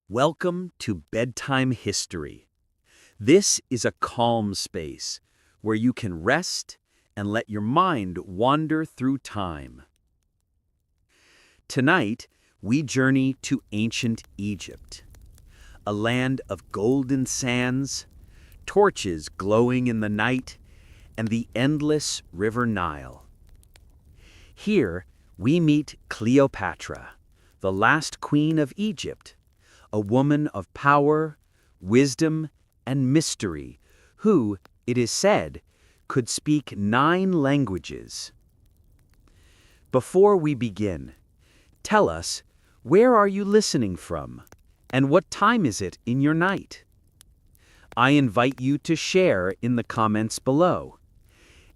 Welcome to Bedtime History. This is a calm space where you can rest and let your mind wander through time. Tonight, we journey to ancient Egypt, a land of golden sands, torches glowing in the night, and the endless River Nile. Here, we meet Cleopatra, the last queen of Egypt, a woman of power, wisdom, and mystery who, it is said, could speak 9 languages. Before we begin, tell us, where are you listening from, and what time is it in your night? I invite you to share in the comments below.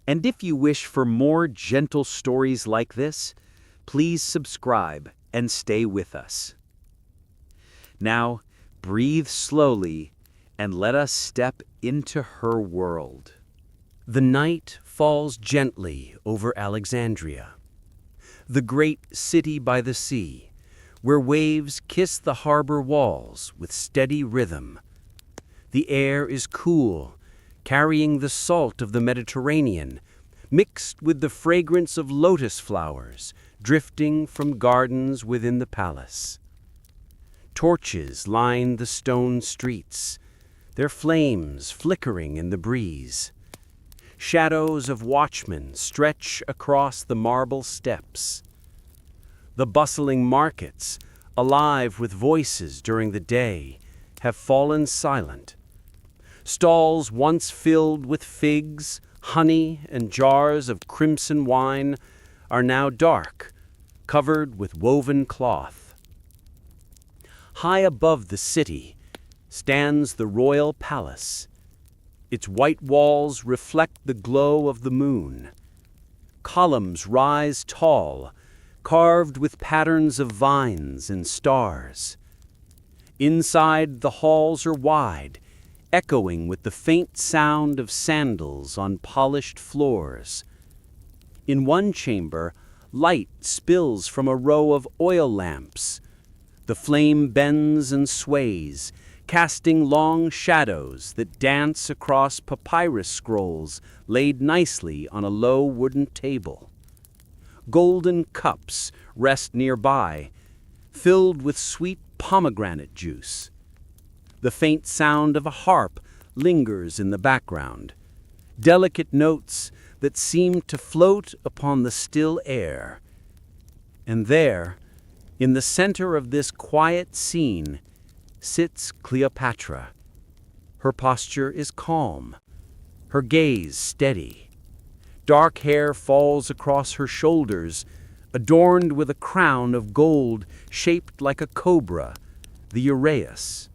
And if you wish for more gentle stories like this, please subscribe and stay with us. Now, breathe slowly and let us step into her world. The night falls gently over Alexandria, the great city by the sea, where waves kiss the harbor walls with steady rhythm. The air is cool, carrying the salt of the Mediterranean, mixed with the fragrance of lotus flowers drifting from gardens within the palace. Torches line the stone streets, their flames flickering in the breeze. Shadows of watchmen stretch across the marble steps. The bustling markets, alive with voices during the day, have fallen silent. Stalls once filled with figs, honey, and jars of crimson wine are now dark, covered with woven cloth. High above the city stands the royal palace. Its white walls reflect the glow of the moon. Columns rise tall, carved with patterns of vines and stars. Inside, the halls are wide, echoing with the faint sound of sandals on polished floors. In one chamber, light spills from a row of oil lamps. The flame bends and sways, casting long shadows that dance across papyrus scrolls laid nicely on a low wooden table. Golden cups rest nearby, filled with sweet pomegranate juice. The faint sound of a harp lingers in the background, delicate notes that seem to float upon the still air. And there, in the center of this quiet scene, sits Cleopatra. Her posture is calm, her gaze steady. Dark hair falls across her shoulders, adorned with a crown of gold shaped like a cobra, the uraeus.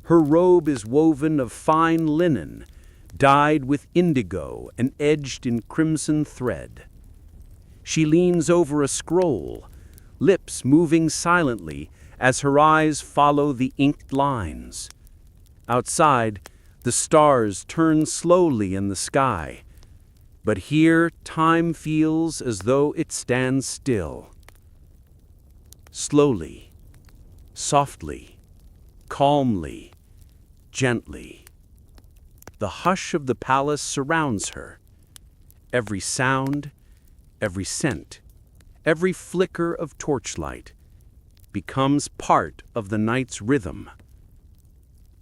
Her robe is woven of fine linen, dyed with indigo and edged in crimson thread. She leans over a scroll, lips moving silently as her eyes follow the inked lines. Outside, the stars turn slowly in the sky, but here time feels as though it stands still. Slowly, softly, calmly, gently. The hush of the palace surrounds her. Every sound, every scent, every flicker of torchlight becomes part of the night's rhythm.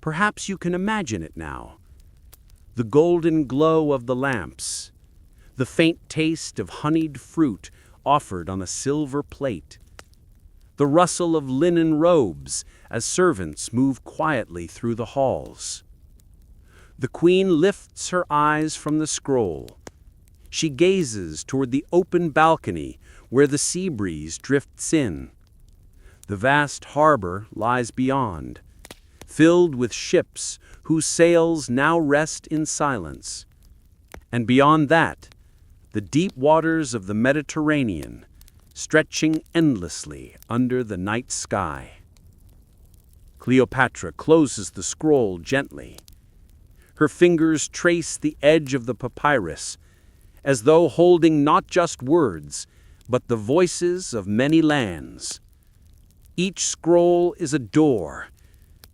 Perhaps you can imagine it now. The golden glow of the lamps, the faint taste of honeyed fruit offered on a silver plate, the rustle of linen robes as servants move quietly through the halls. The queen lifts her eyes from the scroll. She gazes toward the open balcony where the sea breeze drifts in. The vast harbor lies beyond, filled with ships whose sails now rest in silence. And beyond that, the deep waters of the Mediterranean, stretching endlessly under the night sky. Cleopatra closes the scroll gently. Her fingers trace the edge of the papyrus, as though holding not just words, but the voices of many lands. Each scroll is a door,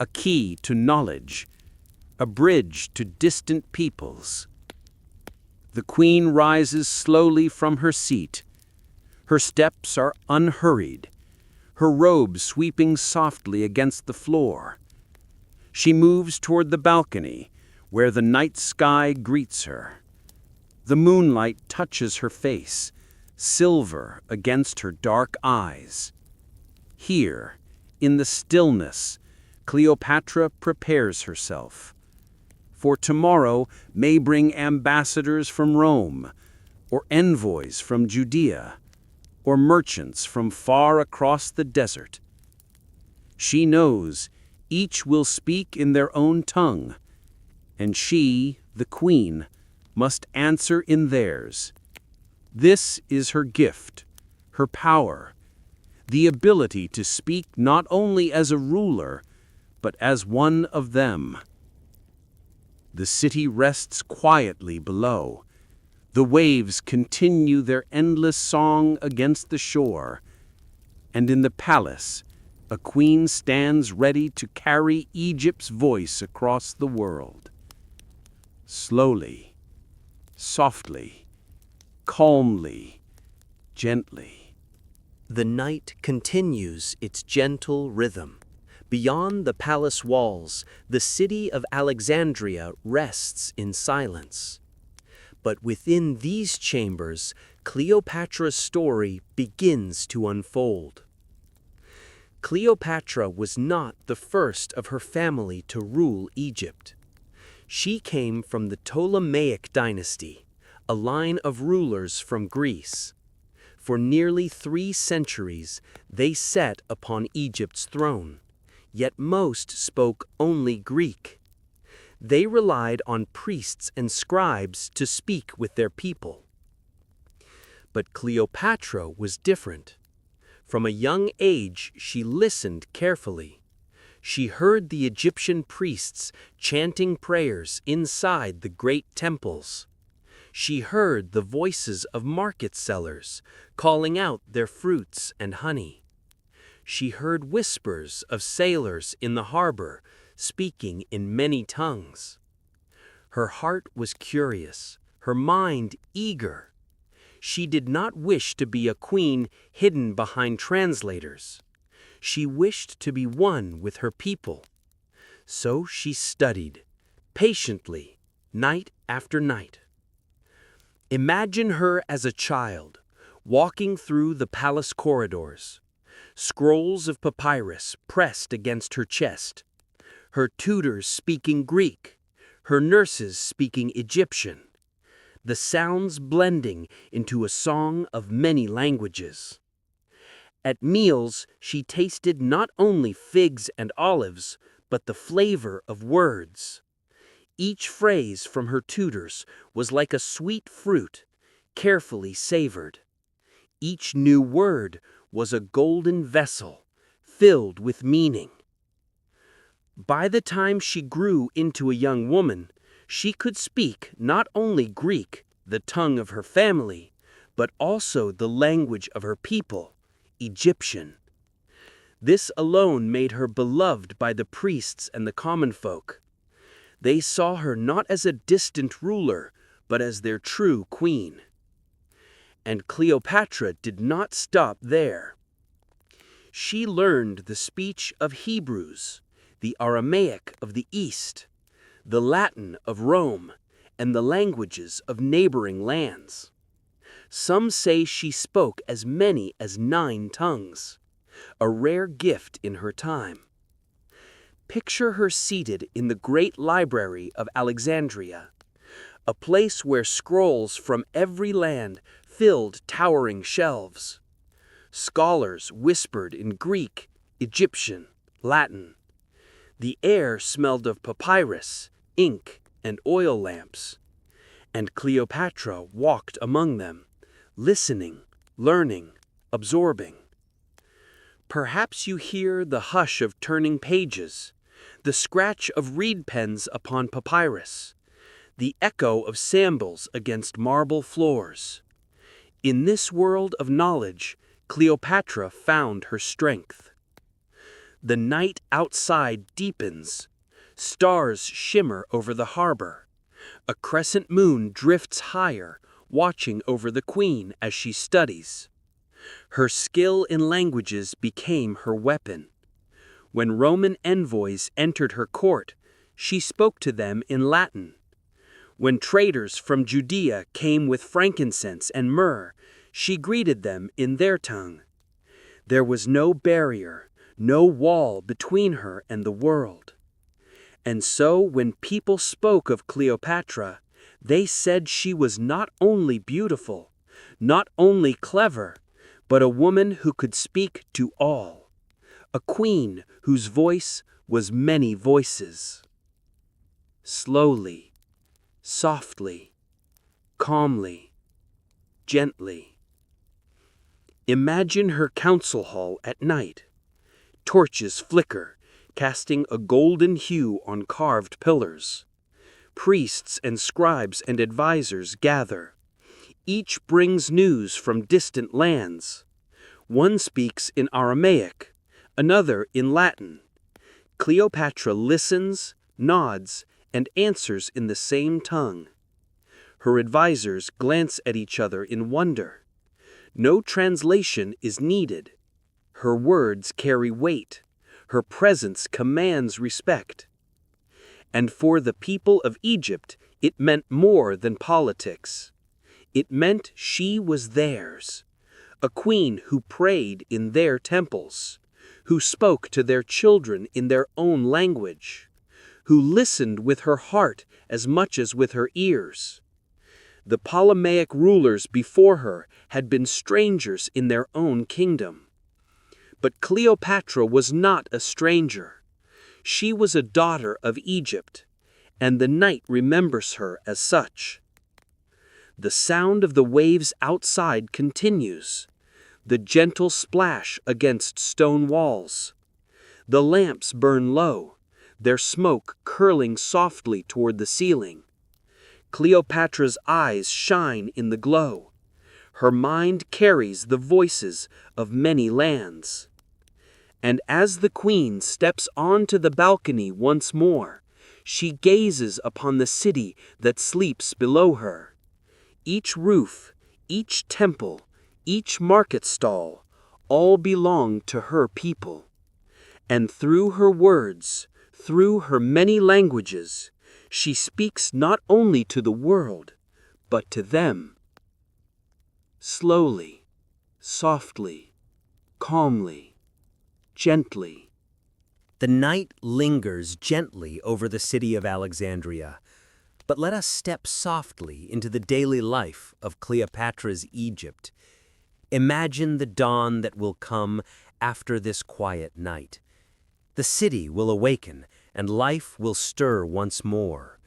a key to knowledge, a bridge to distant peoples. The queen rises slowly from her seat. Her steps are unhurried, her robe sweeping softly against the floor. She moves toward the balcony, where the night sky greets her. The moonlight touches her face, silver against her dark eyes. Here, in the stillness, Cleopatra prepares herself. For tomorrow may bring ambassadors from Rome, or envoys from Judea, or merchants from far across the desert. She knows each will speak in their own tongue, and she, the queen, must answer in theirs. This is her gift, her power, the ability to speak not only as a ruler, but as one of them. The city rests quietly below. The waves continue their endless song against the shore. And in the palace, a queen stands ready to carry Egypt's voice across the world. Slowly, softly, calmly, gently. The night continues its gentle rhythm. Beyond the palace walls, the city of Alexandria rests in silence. But within these chambers, Cleopatra's story begins to unfold. Cleopatra was not the first of her family to rule Egypt. She came from the Ptolemaic dynasty, a line of rulers from Greece. For nearly 3 centuries, they sat upon Egypt's throne, yet most spoke only Greek. They relied on priests and scribes to speak with their people. But Cleopatra was different. From a young age, she listened carefully. She heard the Egyptian priests chanting prayers inside the great temples. She heard the voices of market sellers calling out their fruits and honey. She heard whispers of sailors in the harbor speaking in many tongues. Her heart was curious, her mind eager. She did not wish to be a queen hidden behind translators. She wished to be one with her people. So she studied, patiently, night after night. Imagine her as a child, walking through the palace corridors, scrolls of papyrus pressed against her chest, her tutors speaking Greek, her nurses speaking Egyptian, the sounds blending into a song of many languages. At meals, she tasted not only figs and olives, but the flavor of words. Each phrase from her tutors was like a sweet fruit, carefully savored. Each new word was a golden vessel, filled with meaning. By the time she grew into a young woman, she could speak not only Greek, the tongue of her family, but also the language of her people, Egyptian. This alone made her beloved by the priests and the common folk. They saw her not as a distant ruler, but as their true queen. And Cleopatra did not stop there. She learned the speech of Hebrews, the Aramaic of the East, the Latin of Rome, and the languages of neighboring lands. Some say she spoke as many as 9 tongues, a rare gift in her time. Picture her seated in the great library of Alexandria, a place where scrolls from every land filled towering shelves. Scholars whispered in Greek, Egyptian, Latin. The air smelled of papyrus, ink, and oil lamps. And Cleopatra walked among them, listening, learning, absorbing. Perhaps you hear the hush of turning pages, the scratch of reed pens upon papyrus, the echo of sandals against marble floors. In this world of knowledge, Cleopatra found her strength. The night outside deepens. Stars shimmer over the harbor. A crescent moon drifts higher, watching over the queen as she studies. Her skill in languages became her weapon. When Roman envoys entered her court, she spoke to them in Latin. When traders from Judea came with frankincense and myrrh, she greeted them in their tongue. There was no barrier, no wall between her and the world. And so when people spoke of Cleopatra, they said she was not only beautiful, not only clever, but a woman who could speak to all, a queen whose voice was many voices. Slowly, softly, calmly, gently. Imagine her council hall at night. Torches flicker, casting a golden hue on carved pillars. Priests and scribes and advisors gather. Each brings news from distant lands. One speaks in Aramaic, another in Latin. Cleopatra listens, nods, and answers in the same tongue. Her advisors glance at each other in wonder. No translation is needed. Her words carry weight. Her presence commands respect. And for the people of Egypt, it meant more than politics. It meant she was theirs, a queen who prayed in their temples, who spoke to their children in their own language, who listened with her heart as much as with her ears. The Ptolemaic rulers before her had been strangers in their own kingdom. But Cleopatra was not a stranger. She was a daughter of Egypt, and the night remembers her as such. The sound of the waves outside continues, the gentle splash against stone walls. The lamps burn low, their smoke curling softly toward the ceiling. Cleopatra's eyes shine in the glow. Her mind carries the voices of many lands. And as the queen steps onto the balcony once more, she gazes upon the city that sleeps below her. Each roof, each temple, each market stall, all belong to her people. And through her words, through her many languages, she speaks not only to the world, but to them. Slowly, softly, calmly, gently. The night lingers gently over the city of Alexandria, but let us step softly into the daily life of Cleopatra's Egypt. Imagine the dawn that will come after this quiet night. The city will awaken, and life will stir once more.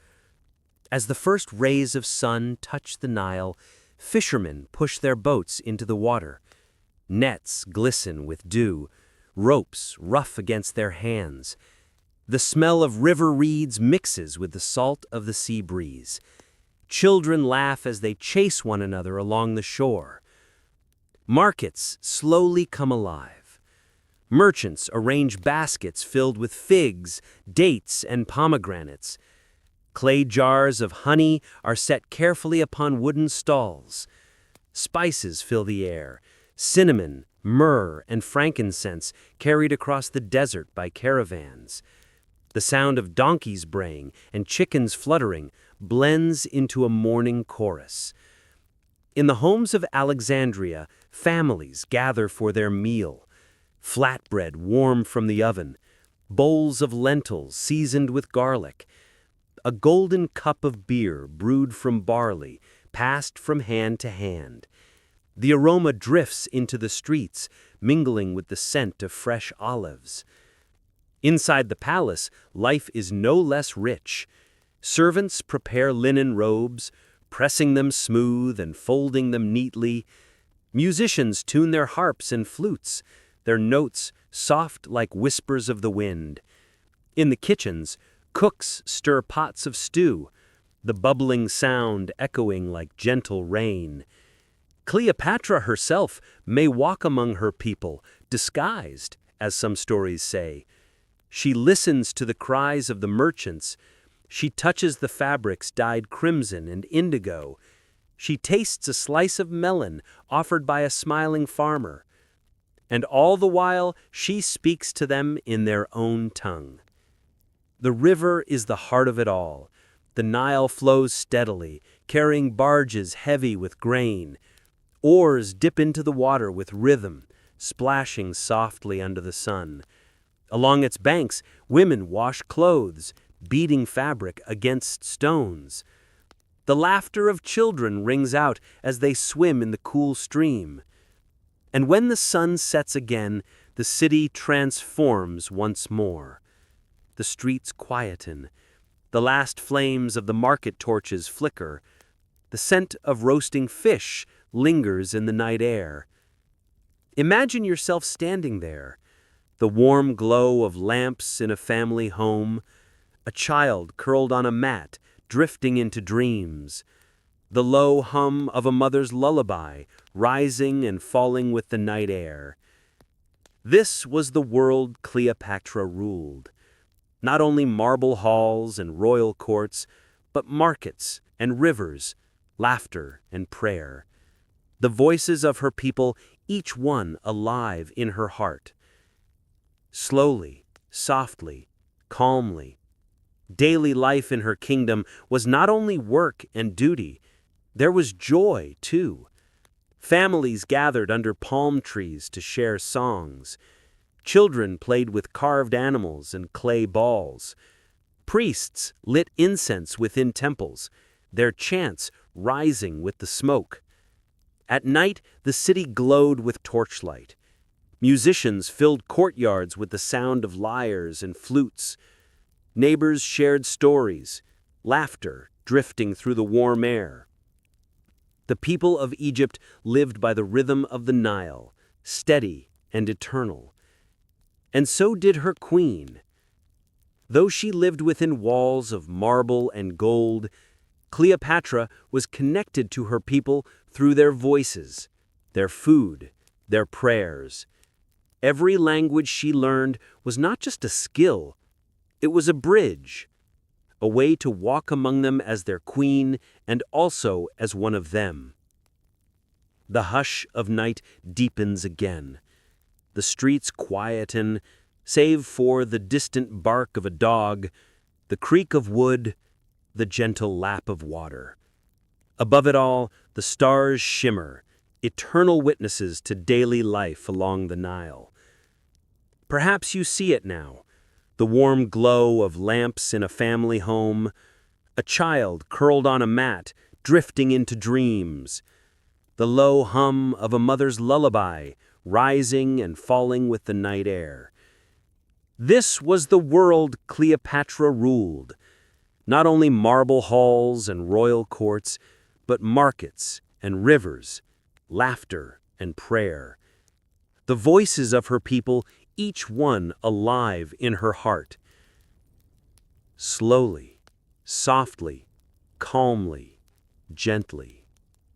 As the first rays of sun touch the Nile, fishermen push their boats into the water. Nets glisten with dew, ropes rough against their hands. The smell of river reeds mixes with the salt of the sea breeze. Children laugh as they chase one another along the shore. Markets slowly come alive. Merchants arrange baskets filled with figs, dates, and pomegranates. Clay jars of honey are set carefully upon wooden stalls. Spices fill the air, cinnamon, myrrh, and frankincense carried across the desert by caravans. The sound of donkeys braying and chickens fluttering blends into a morning chorus. In the homes of Alexandria, families gather for their meal. Flatbread warm from the oven, bowls of lentils seasoned with garlic, a golden cup of beer brewed from barley, passed from hand to hand. The aroma drifts into the streets, mingling with the scent of fresh olives. Inside the palace, life is no less rich. Servants prepare linen robes, pressing them smooth and folding them neatly. Musicians tune their harps and flutes, their notes soft like whispers of the wind. In the kitchens, cooks stir pots of stew, the bubbling sound echoing like gentle rain. Cleopatra herself may walk among her people, disguised, as some stories say. She listens to the cries of the merchants. She touches the fabrics dyed crimson and indigo. She tastes a slice of melon offered by a smiling farmer. And all the while, she speaks to them in their own tongue. The river is the heart of it all. The Nile flows steadily, carrying barges heavy with grain. Oars dip into the water with rhythm, splashing softly under the sun. Along its banks, women wash clothes, beating fabric against stones. The laughter of children rings out as they swim in the cool stream. And when the sun sets again, the city transforms once more. The streets quieten. The last flames of the market torches flicker. The scent of roasting fish lingers in the night air. Imagine yourself standing there, the warm glow of lamps in a family home, a child curled on a mat, drifting into dreams, the low hum of a mother's lullaby, rising and falling with the night air. This was the world Cleopatra ruled. Not only marble halls and royal courts, but markets and rivers, laughter and prayer. The voices of her people, each one alive in her heart. Slowly, softly, calmly, daily life in her kingdom was not only work and duty, there was joy, too. Families gathered under palm trees to share songs. Children played with carved animals and clay balls. Priests lit incense within temples, their chants rising with the smoke. At night, the city glowed with torchlight. Musicians filled courtyards with the sound of lyres and flutes. Neighbors shared stories, laughter drifting through the warm air. The people of Egypt lived by the rhythm of the Nile, steady and eternal. And so did her queen. Though she lived within walls of marble and gold, Cleopatra was connected to her people through their voices, their food, their prayers. Every language she learned was not just a skill, it was a bridge, a way to walk among them as their queen and also as one of them. The hush of night deepens again. The streets quieten, save for the distant bark of a dog, the creak of wood, the gentle lap of water. Above it all, the stars shimmer, eternal witnesses to daily life along the Nile. Perhaps you see it now, the warm glow of lamps in a family home, a child curled on a mat, drifting into dreams, the low hum of a mother's lullaby, rising and falling with the night air. This was the world Cleopatra ruled. Not only marble halls and royal courts, but markets and rivers, laughter and prayer. The voices of her people, each one alive in her heart. Slowly, softly, calmly, gently.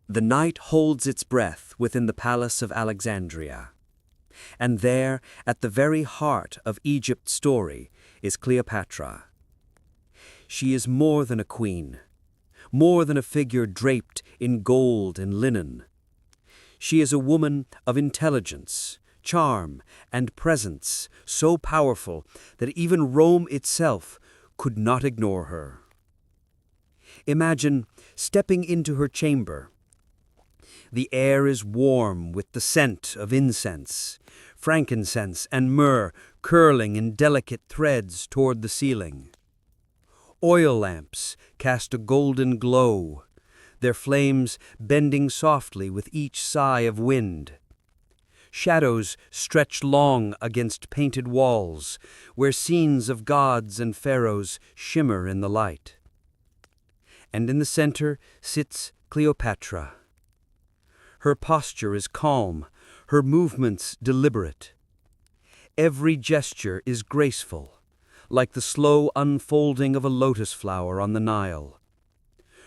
The night holds its breath within the palace of Alexandria. And there, at the very heart of Egypt's story, is Cleopatra. She is more than a queen, more than a figure draped in gold and linen. She is a woman of intelligence, charm, and presence so powerful that even Rome itself could not ignore her. Imagine stepping into her chamber. The air is warm with the scent of incense, frankincense and myrrh curling in delicate threads toward the ceiling. Oil lamps cast a golden glow, their flames bending softly with each sigh of wind. Shadows stretch long against painted walls, where scenes of gods and pharaohs shimmer in the light. And in the center sits Cleopatra. Her posture is calm, her movements deliberate. Every gesture is graceful, like the slow unfolding of a lotus flower on the Nile.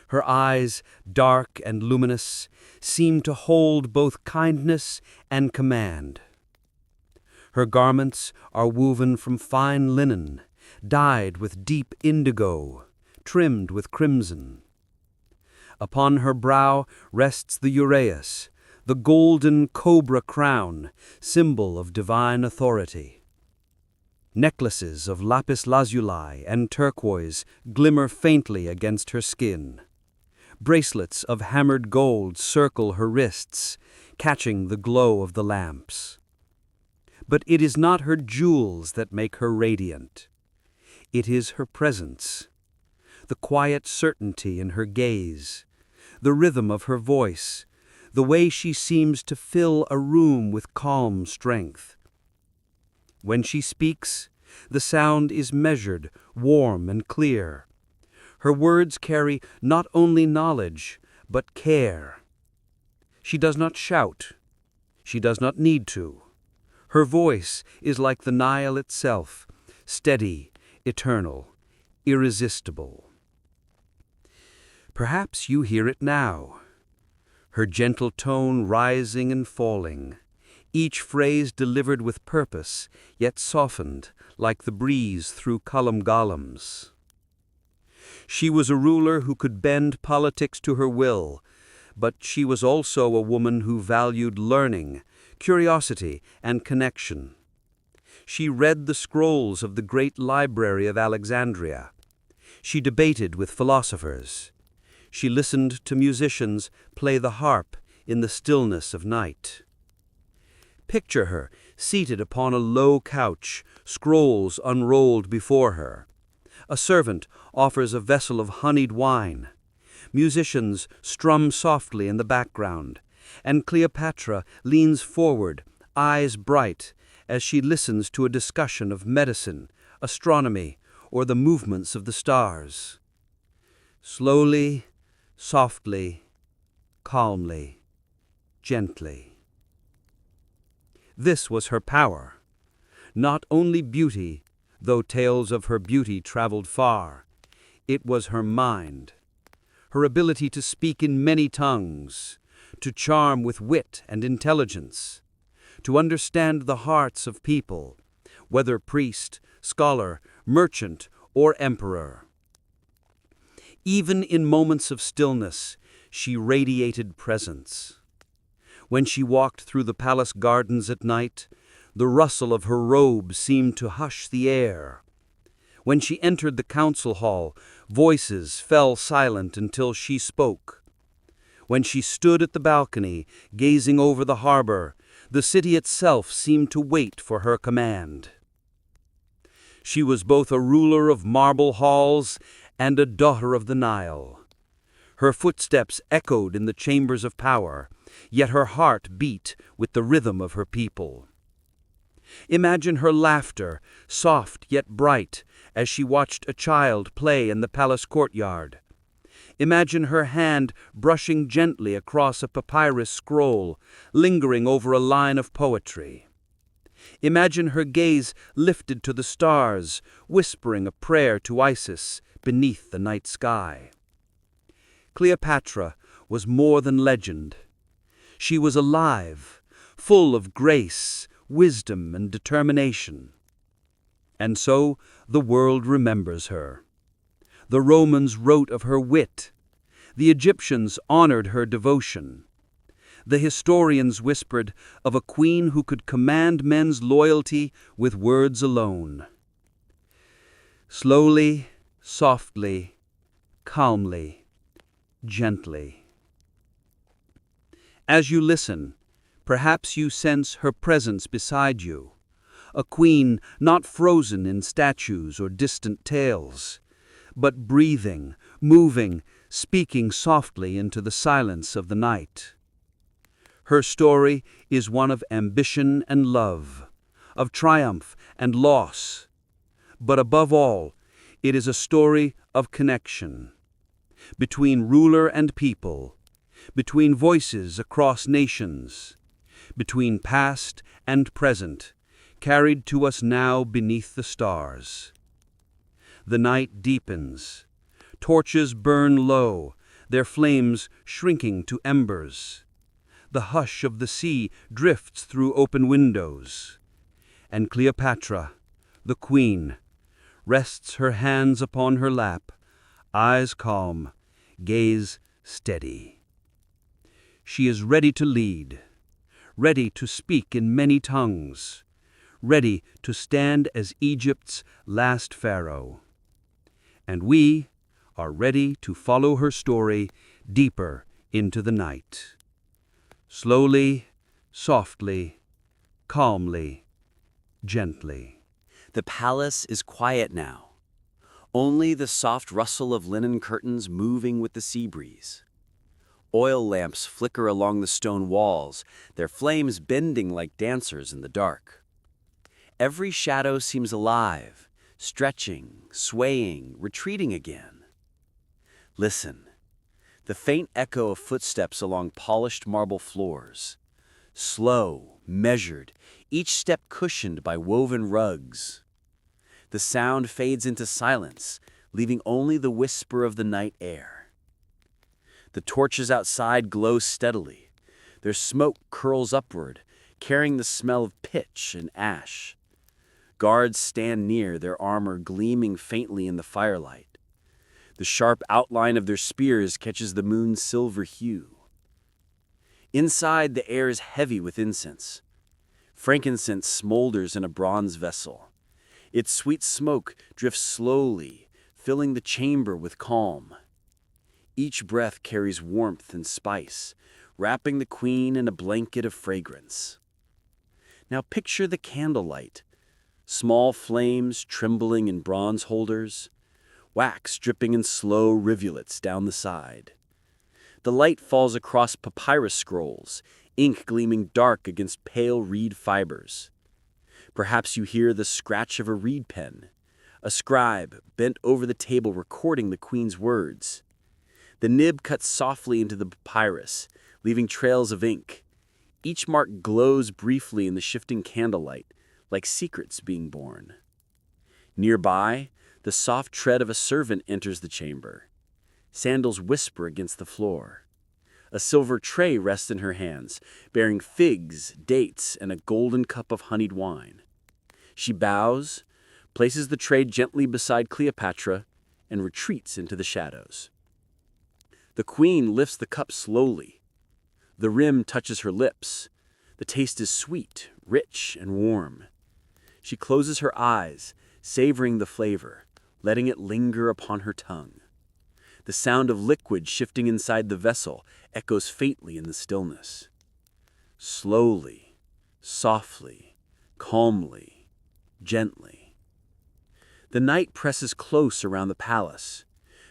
Her eyes, dark and luminous, seem to hold both kindness and command. Her garments are woven from fine linen, dyed with deep indigo, trimmed with crimson. Upon her brow rests the uraeus, the golden cobra crown, symbol of divine authority. Necklaces of lapis lazuli and turquoise glimmer faintly against her skin. Bracelets of hammered gold circle her wrists, catching the glow of the lamps. But it is not her jewels that make her radiant. It is her presence, the quiet certainty in her gaze, the rhythm of her voice, the way she seems to fill a room with calm strength. When she speaks, the sound is measured, warm, and clear. Her words carry not only knowledge, but care. She does not shout. She does not need to. Her voice is like the Nile itself, steady, eternal, irresistible. Perhaps you hear it now, her gentle tone rising and falling, each phrase delivered with purpose, yet softened like the breeze through columns. She was a ruler who could bend politics to her will, but she was also a woman who valued learning, curiosity, and connection. She read the scrolls of the great library of Alexandria. She debated with philosophers. She listened to musicians play the harp in the stillness of night. Picture her seated upon a low couch, scrolls unrolled before her. A servant offers a vessel of honeyed wine. Musicians strum softly in the background, and Cleopatra leans forward, eyes bright, as she listens to a discussion of medicine, astronomy, or the movements of the stars. Slowly, softly, calmly, gently. This was her power. Not only beauty, though tales of her beauty traveled far. It was her mind, her ability to speak in many tongues, to charm with wit and intelligence, to understand the hearts of people, whether priest, scholar, merchant, or emperor. Even in moments of stillness, she radiated presence. When she walked through the palace gardens at night, the rustle of her robe seemed to hush the air. When she entered the council hall, voices fell silent until she spoke. When she stood at the balcony, gazing over the harbor, the city itself seemed to wait for her command. She was both a ruler of marble halls and a daughter of the Nile. Her footsteps echoed in the chambers of power, yet her heart beat with the rhythm of her people. Imagine her laughter, soft yet bright, as she watched a child play in the palace courtyard. Imagine her hand brushing gently across a papyrus scroll, lingering over a line of poetry. Imagine her gaze lifted to the stars, whispering a prayer to Isis beneath the night sky. Cleopatra was more than legend. She was alive, full of grace, wisdom, and determination. And so the world remembers her. The Romans wrote of her wit. The Egyptians honored her devotion. The historians whispered of a queen who could command men's loyalty with words alone. Slowly, softly, calmly, gently. As you listen, perhaps you sense her presence beside you, a queen not frozen in statues or distant tales, but breathing, moving, speaking softly into the silence of the night. Her story is one of ambition and love, of triumph and loss, but above all, it is a story of connection between ruler and people, between voices across nations, between past and present, carried to us now beneath the stars. The night deepens. Torches burn low, their flames shrinking to embers. The hush of the sea drifts through open windows. And Cleopatra, the queen, rests her hands upon her lap, eyes calm, gaze steady. She is ready to lead, ready to speak in many tongues, ready to stand as Egypt's last pharaoh. And we are ready to follow her story deeper into the night. Slowly, softly, calmly, gently. The palace is quiet now. Only the soft rustle of linen curtains moving with the sea breeze. Oil lamps flicker along the stone walls, their flames bending like dancers in the dark. Every shadow seems alive, stretching, swaying, retreating again. Listen, the faint echo of footsteps along polished marble floors. Slow, measured, each step cushioned by woven rugs. The sound fades into silence, leaving only the whisper of the night air. The torches outside glow steadily. Their smoke curls upward, carrying the smell of pitch and ash. Guards stand near, their armor gleaming faintly in the firelight. The sharp outline of their spears catches the moon's silver hue. Inside, the air is heavy with incense. Frankincense smolders in a bronze vessel. Its sweet smoke drifts slowly, filling the chamber with calm. Each breath carries warmth and spice, wrapping the queen in a blanket of fragrance. Now picture the candlelight. Small flames trembling in bronze holders, wax dripping in slow rivulets down the side. The light falls across papyrus scrolls, ink gleaming dark against pale reed fibers. Perhaps you hear the scratch of a reed pen, a scribe bent over the table recording the queen's words. The nib cuts softly into the papyrus, leaving trails of ink. Each mark glows briefly in the shifting candlelight, like secrets being born. Nearby, the soft tread of a servant enters the chamber. Sandals whisper against the floor. A silver tray rests in her hands, bearing figs, dates, and a golden cup of honeyed wine. She bows, places the tray gently beside Cleopatra, and retreats into the shadows. The queen lifts the cup slowly. The rim touches her lips. The taste is sweet, rich, and warm. She closes her eyes, savoring the flavor, letting it linger upon her tongue. The sound of liquid shifting inside the vessel echoes faintly in the stillness. Slowly, softly, calmly, gently. The night presses close around the palace.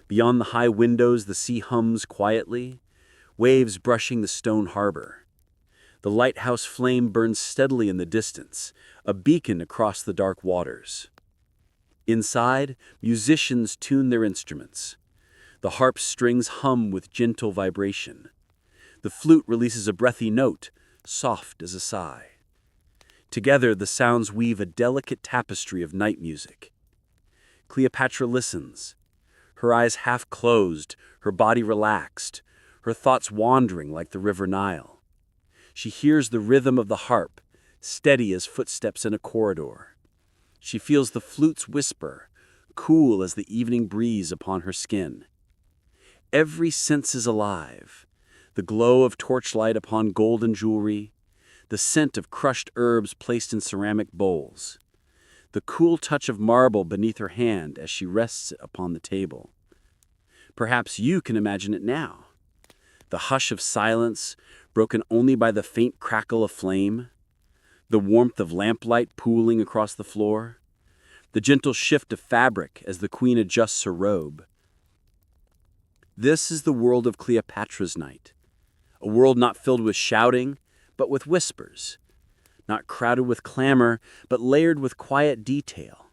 Beyond the high windows, the sea hums quietly, waves brushing the stone harbor. The lighthouse flame burns steadily in the distance, a beacon across the dark waters. Inside, musicians tune their instruments. The harp's strings hum with gentle vibration. The flute releases a breathy note, soft as a sigh. Together, the sounds weave a delicate tapestry of night music. Cleopatra listens, her eyes half closed, her body relaxed, her thoughts wandering like the river Nile. She hears the rhythm of the harp, steady as footsteps in a corridor. She feels the flute's whisper, cool as the evening breeze upon her skin. Every sense is alive. The glow of torchlight upon golden jewelry, the scent of crushed herbs placed in ceramic bowls, the cool touch of marble beneath her hand as she rests it upon the table. Perhaps you can imagine it now. The hush of silence, broken only by the faint crackle of flame, the warmth of lamplight pooling across the floor, the gentle shift of fabric as the queen adjusts her robe. This is the world of Cleopatra's night, a world not filled with shouting, but with whispers, not crowded with clamor, but layered with quiet detail.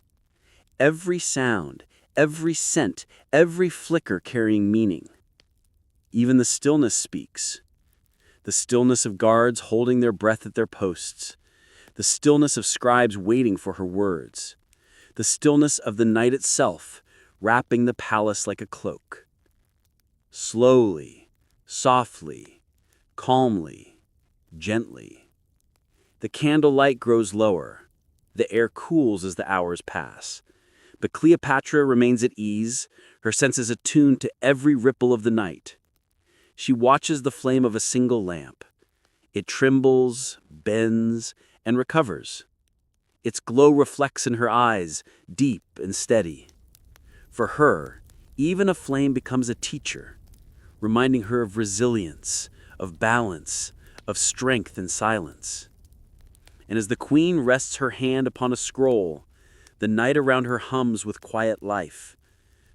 Every sound, every scent, every flicker carrying meaning. Even the stillness speaks. The stillness of guards holding their breath at their posts. The stillness of scribes waiting for her words. The stillness of the night itself, wrapping the palace like a cloak. Slowly, softly, calmly, gently. The candlelight grows lower. The air cools as the hours pass. But Cleopatra remains at ease, her senses attuned to every ripple of the night. She watches the flame of a single lamp. It trembles, bends, and recovers. Its glow reflects in her eyes, deep and steady. For her, even a flame becomes a teacher, reminding her of resilience, of balance, of strength in silence. And as the queen rests her hand upon a scroll, the night around her hums with quiet life.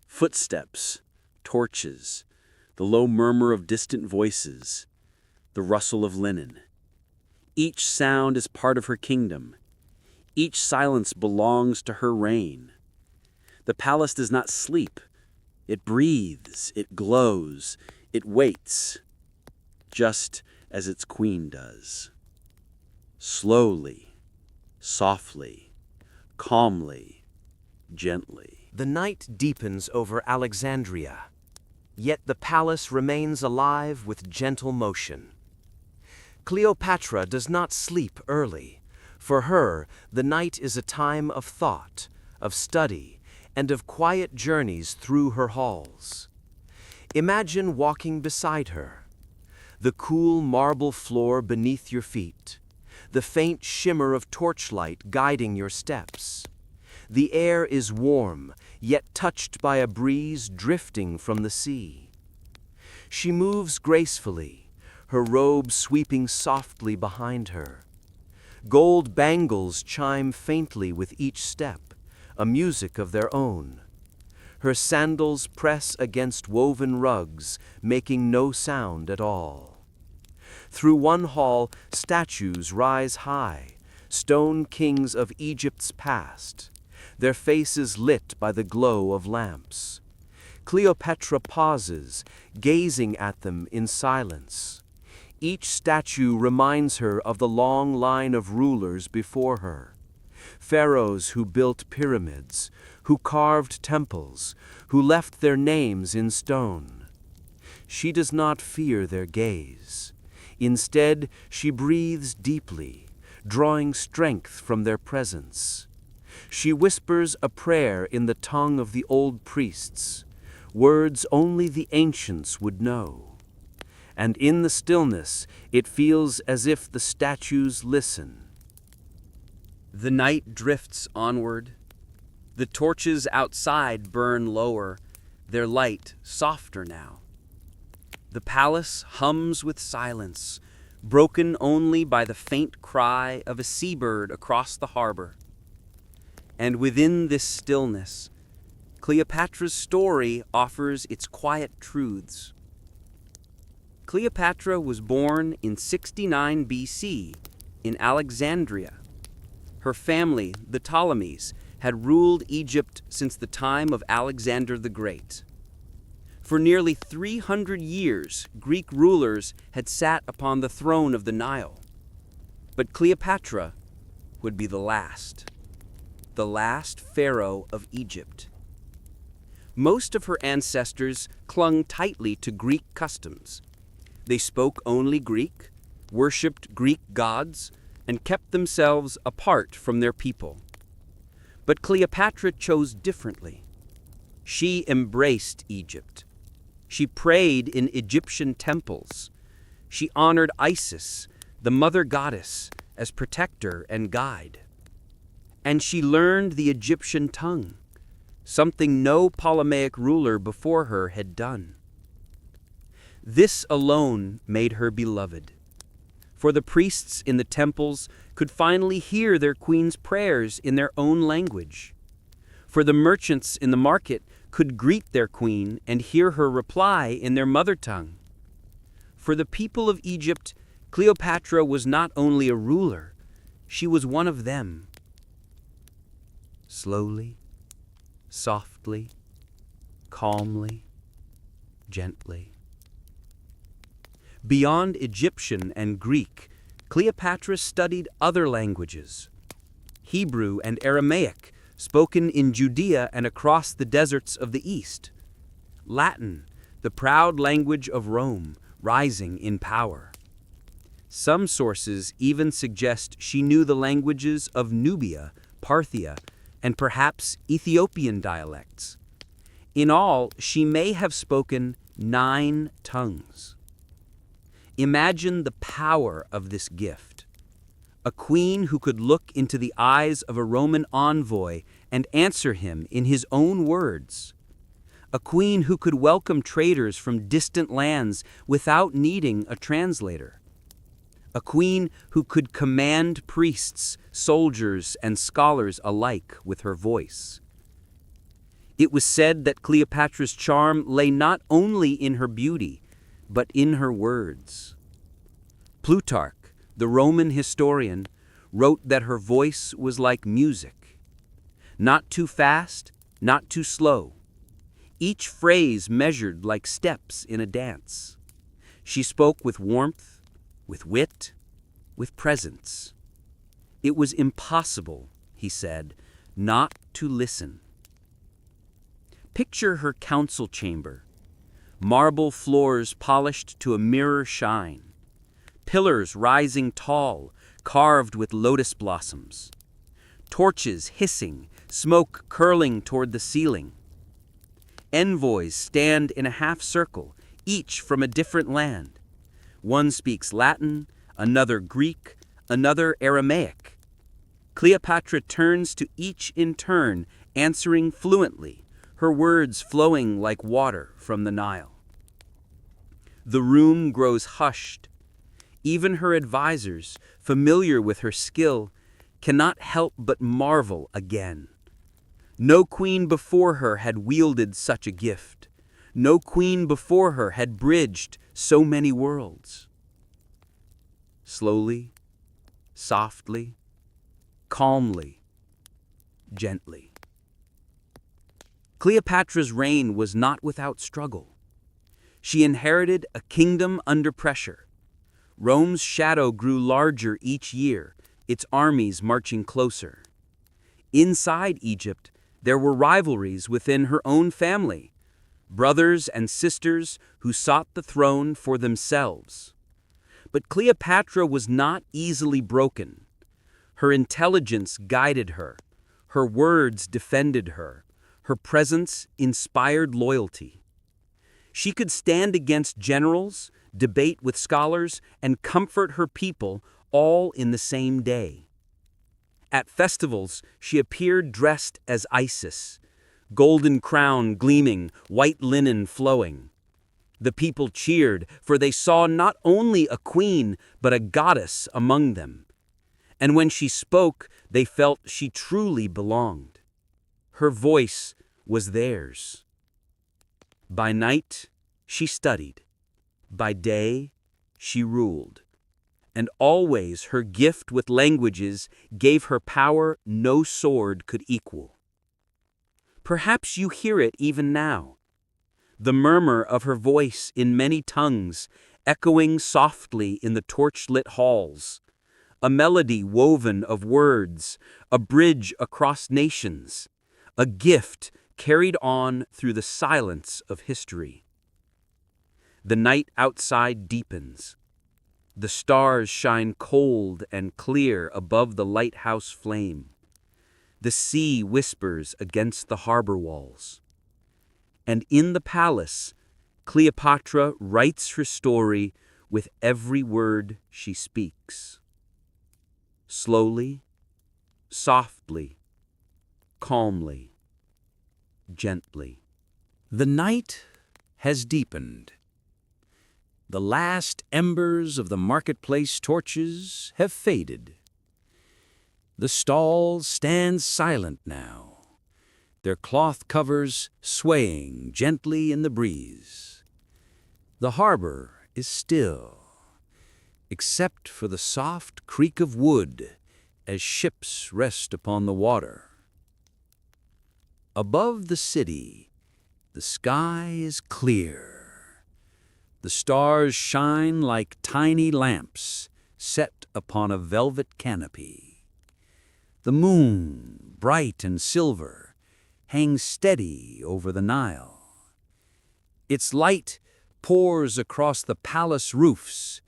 Footsteps, torches, the low murmur of distant voices, the rustle of linen. Each sound is part of her kingdom. Each silence belongs to her reign. The palace does not sleep. It breathes, it glows, it waits, just as its queen does. Slowly, softly, calmly, gently. The night deepens over Alexandria, yet the palace remains alive with gentle motion. Cleopatra does not sleep early. For her, the night is a time of thought, of study, and of quiet journeys through her halls. Imagine walking beside her. The cool marble floor beneath your feet, the faint shimmer of torchlight guiding your steps. The air is warm, yet touched by a breeze drifting from the sea. She moves gracefully, her robe sweeping softly behind her. Gold bangles chime faintly with each step, a music of their own. Her sandals press against woven rugs, making no sound at all. Through one hall, statues rise high, stone kings of Egypt's past, their faces lit by the glow of lamps. Cleopatra pauses, gazing at them in silence. Each statue reminds her of the long line of rulers before her. Pharaohs who built pyramids, who carved temples, who left their names in stone. She does not fear their gaze. Instead, she breathes deeply, drawing strength from their presence. She whispers a prayer in the tongue of the old priests, words only the ancients would know. And in the stillness, it feels as if the statues listen. The night drifts onward. The torches outside burn lower, their light softer now. The palace hums with silence, broken only by the faint cry of a seabird across the harbor. And within this stillness, Cleopatra's story offers its quiet truths. Cleopatra was born in 69 BC in Alexandria. Her family, the Ptolemies, had ruled Egypt since the time of Alexander the Great. For nearly 300 years, Greek rulers had sat upon the throne of the Nile. But Cleopatra would be the last pharaoh of Egypt. Most of her ancestors clung tightly to Greek customs. They spoke only Greek, worshipped Greek gods, and kept themselves apart from their people. But Cleopatra chose differently. She embraced Egypt. She prayed in Egyptian temples. She honored Isis, the mother goddess, as protector and guide. And she learned the Egyptian tongue, something no Ptolemaic ruler before her had done. This alone made her beloved, for the priests in the temples could finally hear their queen's prayers in their own language. For the merchants in the market could greet their queen and hear her reply in their mother tongue. For the people of Egypt, Cleopatra was not only a ruler, she was one of them. Slowly, softly, calmly, gently. Beyond Egyptian and Greek, Cleopatra studied other languages. Hebrew and Aramaic, spoken in Judea and across the deserts of the East. Latin, the proud language of Rome, rising in power. Some sources even suggest she knew the languages of Nubia, Parthia, and perhaps Ethiopian dialects. In all, she may have spoken 9 tongues. Imagine the power of this gift. A queen who could look into the eyes of a Roman envoy and answer him in his own words. A queen who could welcome traders from distant lands without needing a translator. A queen who could command priests, soldiers, and scholars alike with her voice. It was said that Cleopatra's charm lay not only in her beauty, but in her words. Plutarch, the Roman historian, wrote that her voice was like music. Not too fast, not too slow. Each phrase measured like steps in a dance. She spoke with warmth, with wit, with presence. It was impossible, he said, not to listen. Picture her council chamber. Marble floors polished to a mirror shine. Pillars rising tall, carved with lotus blossoms. Torches hissing, smoke curling toward the ceiling. Envoys stand in a half circle, each from a different land. One speaks Latin, another Greek, another Aramaic. Cleopatra turns to each in turn, answering fluently, her words flowing like water from the Nile. The room grows hushed. Even her advisors, familiar with her skill, cannot help but marvel again. No queen before her had wielded such a gift. No queen before her had bridged so many worlds. Slowly, softly, calmly, gently. Cleopatra's reign was not without struggle. She inherited a kingdom under pressure. Rome's shadow grew larger each year, its armies marching closer. Inside Egypt, there were rivalries within her own family, brothers and sisters who sought the throne for themselves. But Cleopatra was not easily broken. Her intelligence guided her, her words defended her, her presence inspired loyalty. She could stand against generals, debate with scholars, and comfort her people all in the same day. At festivals, she appeared dressed as Isis, golden crown gleaming, white linen flowing. The people cheered, for they saw not only a queen, but a goddess among them. And when she spoke, they felt she truly belonged. Her voice was theirs. By night, she studied. By day, she ruled. And always her gift with languages gave her power no sword could equal. Perhaps you hear it even now. The murmur of her voice in many tongues, echoing softly in the torch-lit halls. A melody woven of words, a bridge across nations, a gift carried on through the silence of history. The night outside deepens. The stars shine cold and clear above the lighthouse flame. The sea whispers against the harbor walls. And in the palace, Cleopatra writes her story with every word she speaks. Slowly, softly, calmly, gently. The night has deepened. The last embers of the marketplace torches have faded. The stalls stand silent now, their cloth covers swaying gently in the breeze. The harbor is still, except for the soft creak of wood as ships rest upon the water. Above the city, the sky is clear. The stars shine like tiny lamps set upon a velvet canopy. The moon, bright and silver, hangs steady over the Nile. Its light pours across the palace roofs,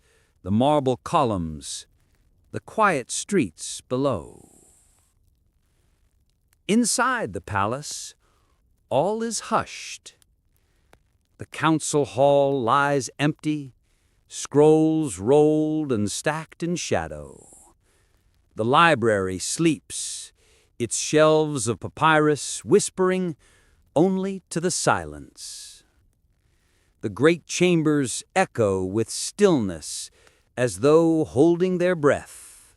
the marble columns, the quiet streets below. Inside the palace, all is hushed. The council hall lies empty, scrolls rolled and stacked in shadow. The library sleeps, its shelves of papyrus whispering only to the silence. The great chambers echo with stillness as though holding their breath.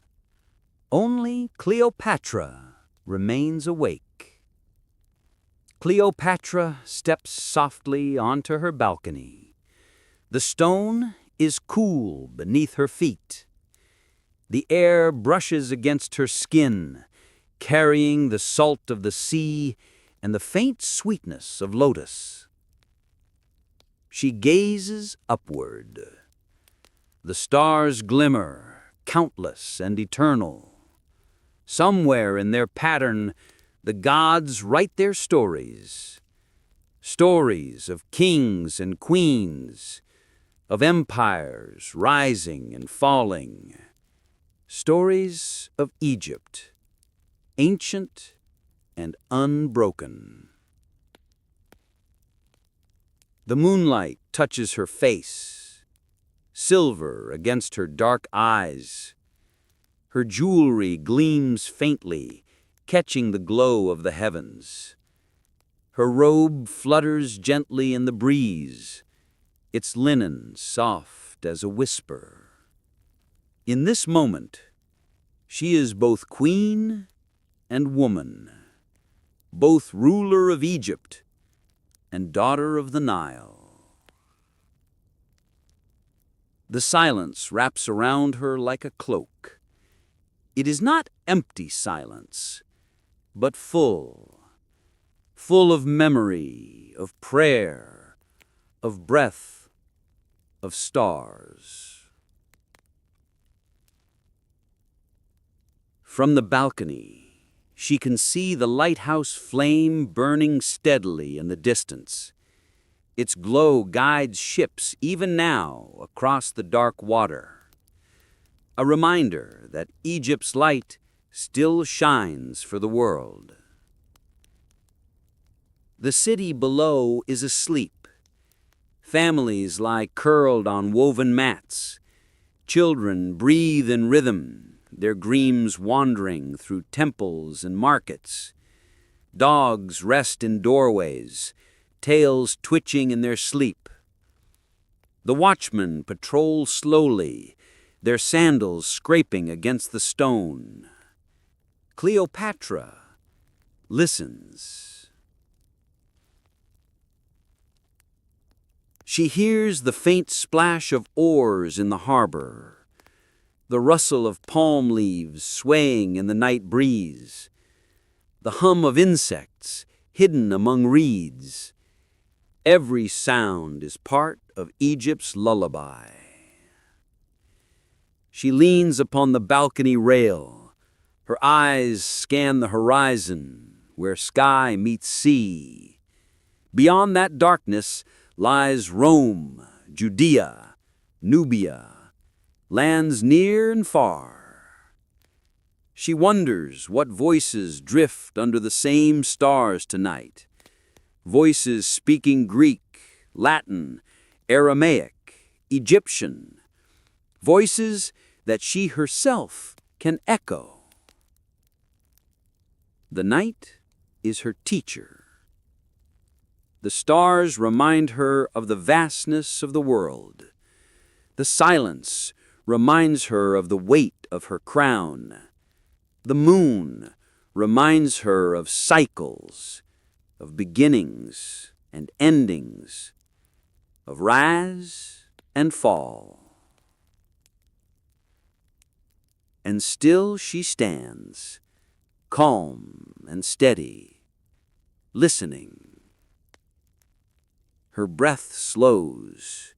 Only Cleopatra remains awake. Cleopatra steps softly onto her balcony. The stone is cool beneath her feet. The air brushes against her skin, carrying the salt of the sea and the faint sweetness of lotus. She gazes upward. The stars glimmer, countless and eternal. Somewhere in their pattern, the gods write their stories. Stories of kings and queens, of empires rising and falling. Stories of Egypt, ancient and unbroken. The moonlight touches her face, silver against her dark eyes. Her jewelry gleams faintly, catching the glow of the heavens. Her robe flutters gently in the breeze, its linen soft as a whisper. In this moment, she is both queen and woman, both ruler of Egypt and daughter of the Nile. The silence wraps around her like a cloak. It is not empty silence, but full of memory, of prayer, of breath, of stars. From the balcony, she can see the lighthouse flame burning steadily in the distance. Its glow guides ships even now across the dark water. A reminder that Egypt's light still shines for the world. The city below is asleep. Families lie curled on woven mats. Children breathe in rhythm, their dreams wandering through temples and markets. Dogs rest in doorways, tails twitching in their sleep. The watchmen patrol slowly, their sandals scraping against the stone. Cleopatra listens. She hears the faint splash of oars in the harbor, the rustle of palm leaves swaying in the night breeze, the hum of insects hidden among reeds. Every sound is part of Egypt's lullaby. She leans upon the balcony rail. Her eyes scan the horizon, where sky meets sea. Beyond that darkness lies Rome, Judea, Nubia, lands near and far. She wonders what voices drift under the same stars tonight. Voices speaking Greek, Latin, Aramaic, Egyptian. Voices that she herself can echo. The night is her teacher. The stars remind her of the vastness of the world. The silence reminds her of the weight of her crown. The moon reminds her of cycles, of beginnings and endings, of rise and fall. And still she stands, calm and steady, listening. Her breath slows,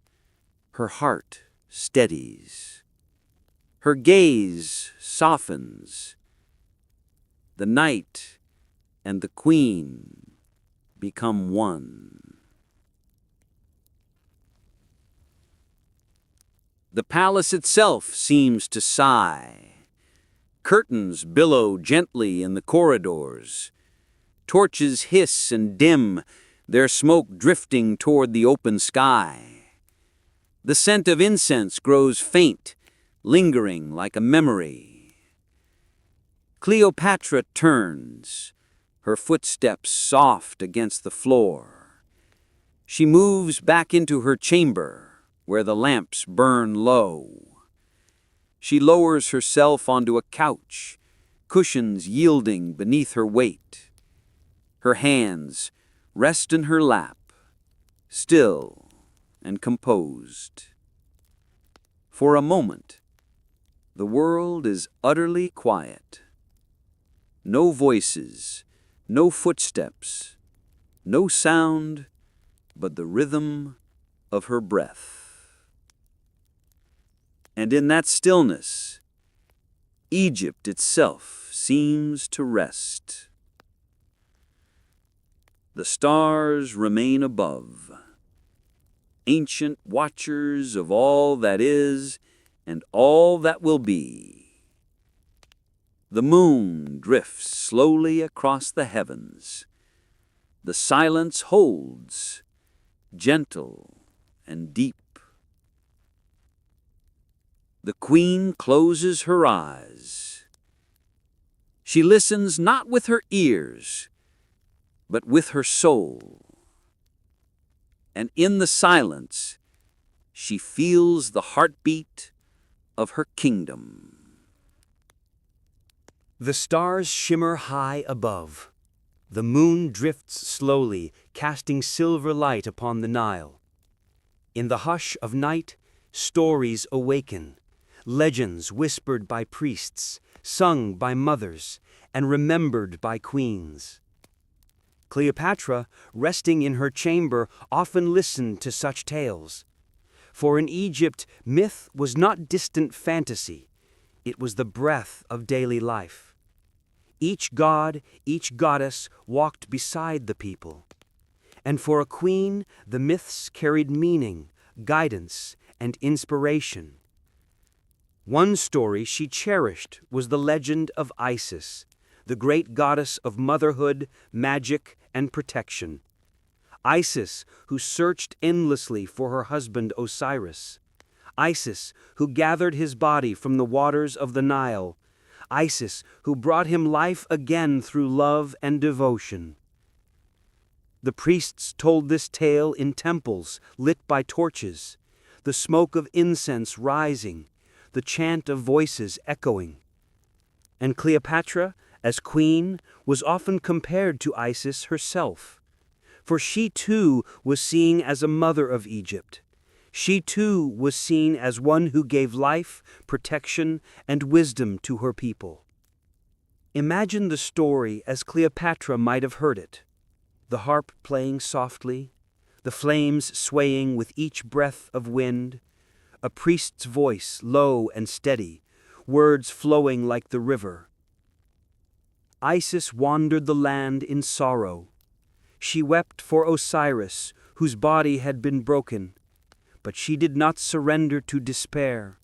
her heart steadies. Her gaze softens. The night and the queen become one. The palace itself seems to sigh. Curtains billow gently in the corridors. Torches hiss and dim, their smoke drifting toward the open sky. The scent of incense grows faint, lingering like a memory. Cleopatra turns, her footsteps soft against the floor. She moves back into her chamber, where the lamps burn low. She lowers herself onto a couch, cushions yielding beneath her weight. Her hands rest in her lap, still and composed. For a moment, the world is utterly quiet. No voices, no footsteps, no sound but the rhythm of her breath. And in that stillness, Egypt itself seems to rest. The stars remain above, ancient watchers of all that is and all that will be. The moon drifts slowly across the heavens. The silence holds, gentle and deep. The queen closes her eyes. She listens not with her ears, but with her soul. And in the silence, she feels the heartbeat of her kingdom. The stars shimmer high above. The moon drifts slowly, casting silver light upon the Nile. In the hush of night, stories awaken, legends whispered by priests, sung by mothers, and remembered by queens. Cleopatra, resting in her chamber, often listened to such tales. For in Egypt, myth was not distant fantasy. It was the breath of daily life. Each god, each goddess walked beside the people. And for a queen, the myths carried meaning, guidance, and inspiration. One story she cherished was the legend of Isis, the great goddess of motherhood, magic, and protection. Isis, who searched endlessly for her husband Osiris. Isis, who gathered his body from the waters of the Nile. Isis, who brought him life again through love and devotion. The priests told this tale in temples lit by torches, the smoke of incense rising, the chant of voices echoing. And Cleopatra, as queen, was often compared to Isis herself. For she too was seen as a mother of Egypt. She too was seen as one who gave life, protection, and wisdom to her people. Imagine the story as Cleopatra might have heard it. The harp playing softly, the flames swaying with each breath of wind, a priest's voice low and steady, words flowing like the river. Isis wandered the land in sorrow. She wept for Osiris, whose body had been broken, but she did not surrender to despair.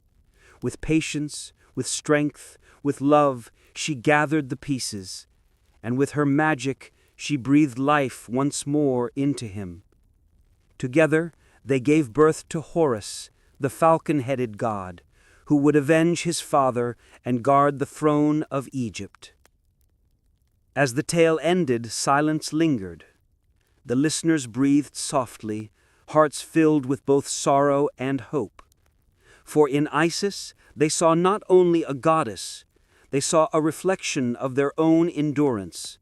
With patience, with strength, with love, she gathered the pieces, and with her magic she breathed life once more into him. Together they gave birth to Horus, the falcon-headed god, who would avenge his father and guard the throne of Egypt. As the tale ended, silence lingered. The listeners breathed softly, hearts filled with both sorrow and hope. For in Isis, they saw not only a goddess, they saw a reflection of their own endurance,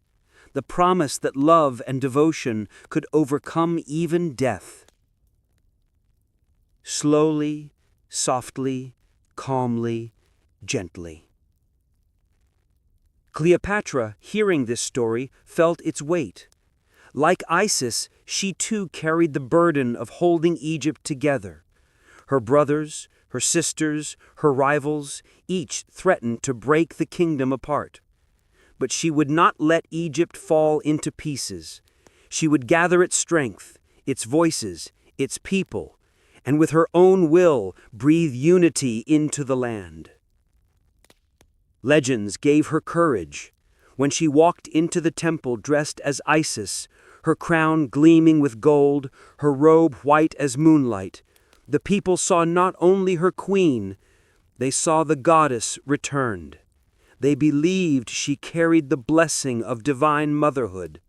the promise that love and devotion could overcome even death. Slowly, softly, calmly, gently. Cleopatra, hearing this story, felt its weight. Like Isis, she too carried the burden of holding Egypt together. Her brothers, her sisters, her rivals, each threatened to break the kingdom apart. But she would not let Egypt fall into pieces. She would gather its strength, its voices, its people, and with her own will breathe unity into the land. Legends gave her courage. When she walked into the temple dressed as Isis, her crown gleaming with gold, her robe white as moonlight, the people saw not only her queen, they saw the goddess returned. They believed she carried the blessing of divine motherhood,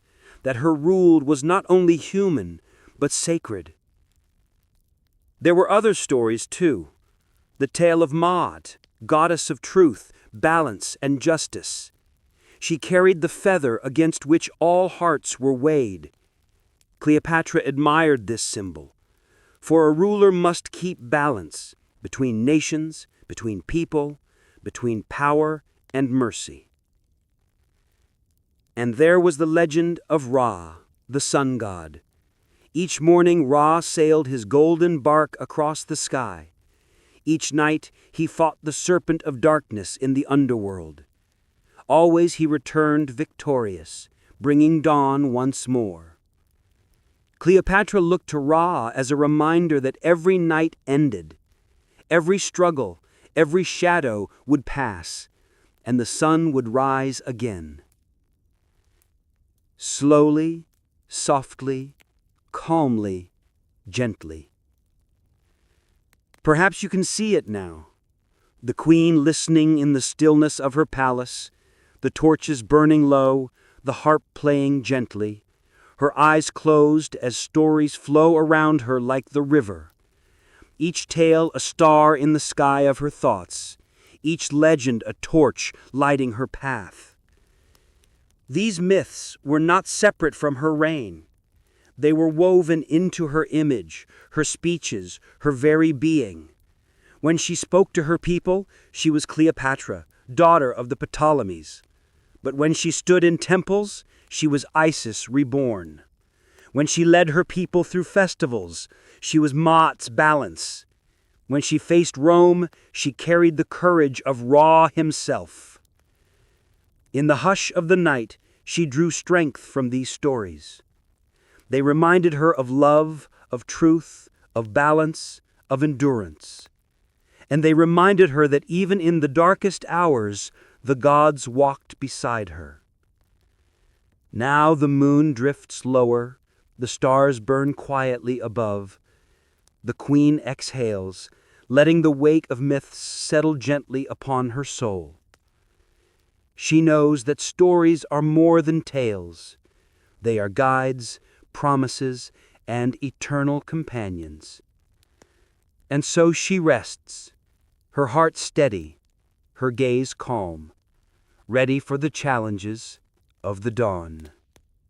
that her rule was not only human, but sacred. There were other stories too. The tale of Maud, goddess of truth, balance, and justice. She carried the feather against which all hearts were weighed. Cleopatra admired this symbol, for a ruler must keep balance between nations, between people, between power and mercy. And there was the legend of Ra, the sun god. Each morning Ra sailed his golden bark across the sky. Each night he fought the serpent of darkness in the underworld. Always he returned victorious, bringing dawn once more. Cleopatra looked to Ra as a reminder that every night ended. Every struggle, every shadow would pass, and the sun would rise again. Slowly, softly, calmly, gently. Perhaps you can see it now. The queen listening in the stillness of her palace, the torches burning low, the harp playing gently, her eyes closed as stories flow around her like the river. Each tale a star in the sky of her thoughts, each legend a torch lighting her path. These myths were not separate from her reign. They were woven into her image, her speeches, her very being. When she spoke to her people, she was Cleopatra, daughter of the Ptolemies. But when she stood in temples, she was Isis reborn. When she led her people through festivals, she was Maat's balance. When she faced Rome, she carried the courage of Ra himself. In the hush of the night, she drew strength from these stories. They reminded her of love, of truth, of balance, of endurance. And they reminded her that even in the darkest hours, the gods walked beside her. Now the moon drifts lower, the stars burn quietly above. The queen exhales, letting the weight of myths settle gently upon her soul. She knows that stories are more than tales. They are guides, promises, and eternal companions. And so she rests, her heart steady, her gaze calm, ready for the challenges of the dawn.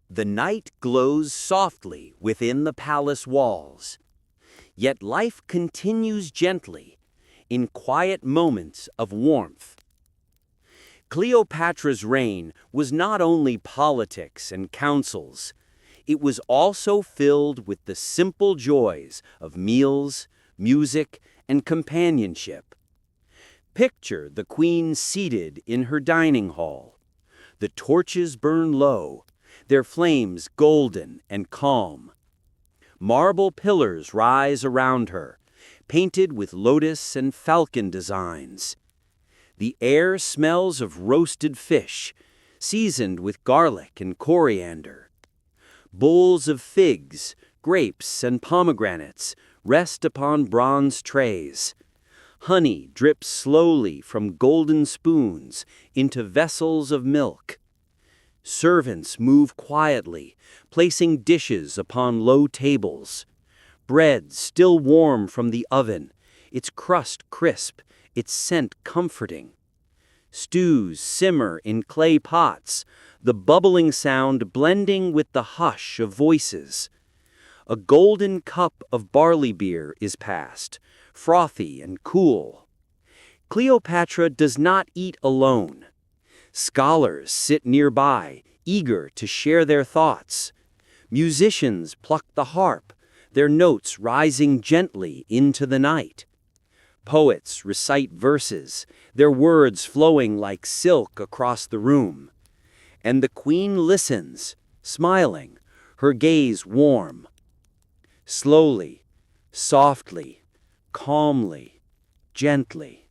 The night glows softly within the palace walls, yet life continues gently in quiet moments of warmth. Cleopatra's reign was not only politics and councils, it was also filled with the simple joys of meals, music, and companionship. Picture the queen seated in her dining hall. The torches burn low, their flames golden and calm. Marble pillars rise around her, painted with lotus and falcon designs. The air smells of roasted fish, seasoned with garlic and coriander. Bowls of figs, grapes, and pomegranates rest upon bronze trays. Honey drips slowly from golden spoons into vessels of milk. Servants move quietly, placing dishes upon low tables. Bread still warm from the oven, its crust crisp, its scent comforting. Stews simmer in clay pots, the bubbling sound blending with the hush of voices. A golden cup of barley beer is passed, frothy and cool. Cleopatra does not eat alone. Scholars sit nearby, eager to share their thoughts. Musicians pluck the harp, their notes rising gently into the night. Poets recite verses, their words flowing like silk across the room. And the queen listens, smiling, her gaze warm. Slowly, softly, calmly, gently.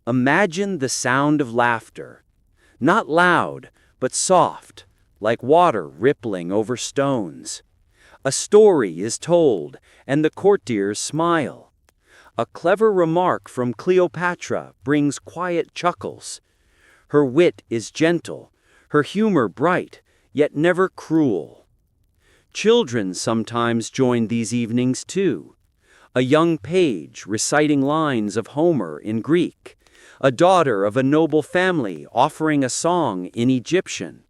Imagine the sound of laughter, not loud, but soft, like water rippling over stones. A story is told, and the courtiers smile. A clever remark from Cleopatra brings quiet chuckles. Her wit is gentle, her humor bright, yet never cruel. Children sometimes join these evenings too. A young page reciting lines of Homer in Greek, a daughter of a noble family offering a song in Egyptian.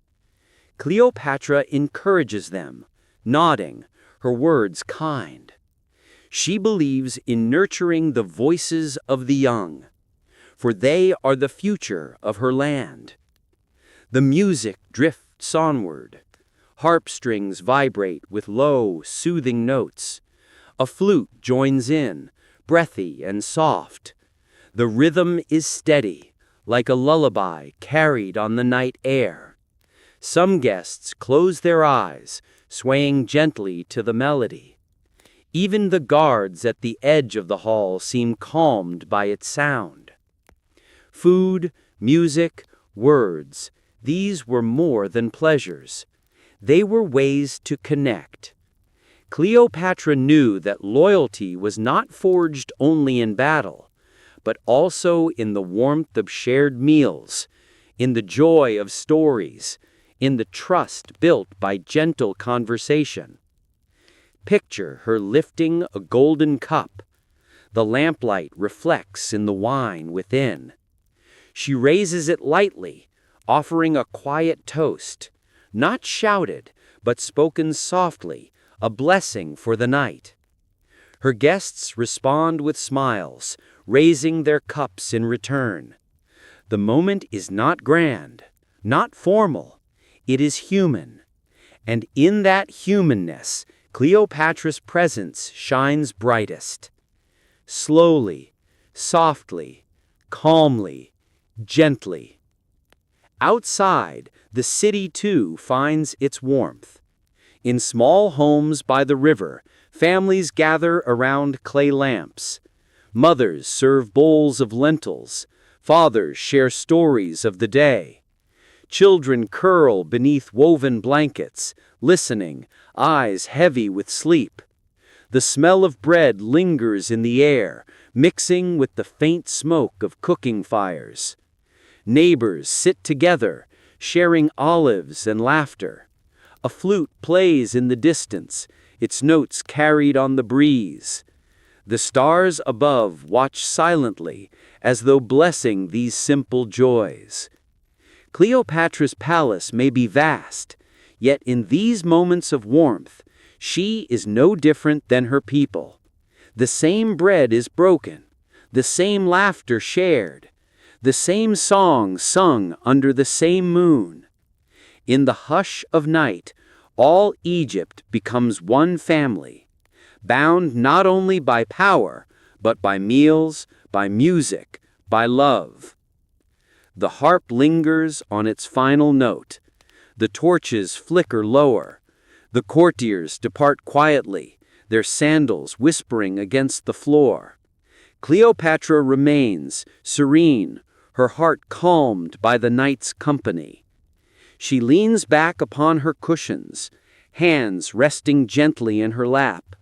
Cleopatra encourages them, nodding, her words kind. She believes in nurturing the voices of the young, for they are the future of her land. The music drifts onward. Harp strings vibrate with low, soothing notes. A flute joins in, breathy and soft. The rhythm is steady, like a lullaby carried on the night air. Some guests close their eyes, swaying gently to the melody. Even the guards at the edge of the hall seem calmed by its sound. Food, music, words, these were more than pleasures. They were ways to connect. Cleopatra knew that loyalty was not forged only in battle, but also in the warmth of shared meals, in the joy of stories, in the trust built by gentle conversation. Picture her lifting a golden cup. The lamplight reflects in the wine within. She raises it lightly, offering a quiet toast, not shouted, but spoken softly, a blessing for the night. Her guests respond with smiles, raising their cups in return. The moment is not grand, not formal, it is human. And in that humanness, Cleopatra's presence shines brightest. Slowly, softly, calmly, gently. Outside, the city too finds its warmth. In small homes by the river, families gather around clay lamps. Mothers serve bowls of lentils. Fathers share stories of the day. Children curl beneath woven blankets, listening, eyes heavy with sleep. The smell of bread lingers in the air, mixing with the faint smoke of cooking fires. Neighbors sit together, sharing olives and laughter. A flute plays in the distance, its notes carried on the breeze. The stars above watch silently, as though blessing these simple joys. Cleopatra's palace may be vast, yet in these moments of warmth, she is no different than her people. The same bread is broken, the same laughter shared, the same song sung under the same moon. In the hush of night, all Egypt becomes one family, bound not only by power, but by meals, by music, by love. The harp lingers on its final note. The torches flicker lower. The courtiers depart quietly, their sandals whispering against the floor. Cleopatra remains, serene, her heart calmed by the night's company. She leans back upon her cushions, hands resting gently in her lap,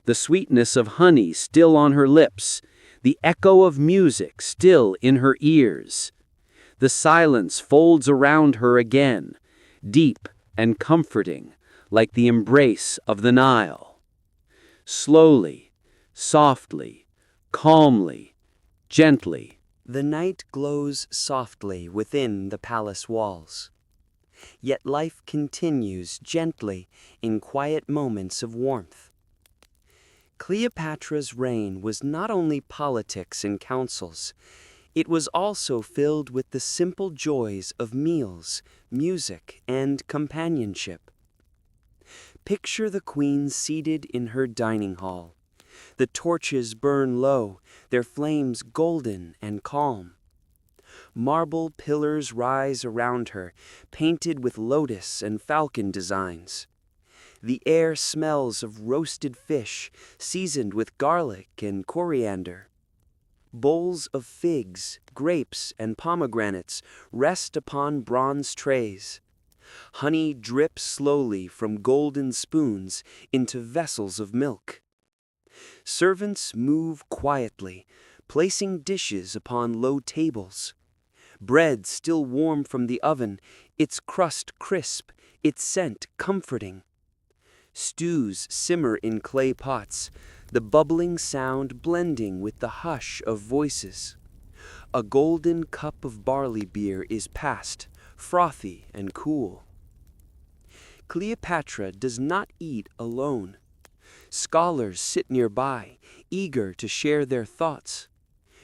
the sweetness of honey still on her lips, the echo of music still in her ears. The silence folds around her again, deep and comforting, like the embrace of the Nile. Slowly, softly, calmly, gently, The night glows softly within the palace walls. Yet life continues gently in quiet moments of warmth. Cleopatra's reign was not only politics and councils, it was also filled with the simple joys of meals, music, and companionship. Picture the queen seated in her dining hall. The torches burn low, their flames golden and calm. Marble pillars rise around her, painted with lotus and falcon designs. The air smells of roasted fish, seasoned with garlic and coriander. Bowls of figs, grapes, and pomegranates rest upon bronze trays. Honey drips slowly from golden spoons into vessels of milk. Servants move quietly, placing dishes upon low tables. Bread still warm from the oven, its crust crisp, its scent comforting. Stews simmer in clay pots, the bubbling sound blending with the hush of voices. A golden cup of barley beer is passed, frothy and cool. Cleopatra does not eat alone. Scholars sit nearby, eager to share their thoughts.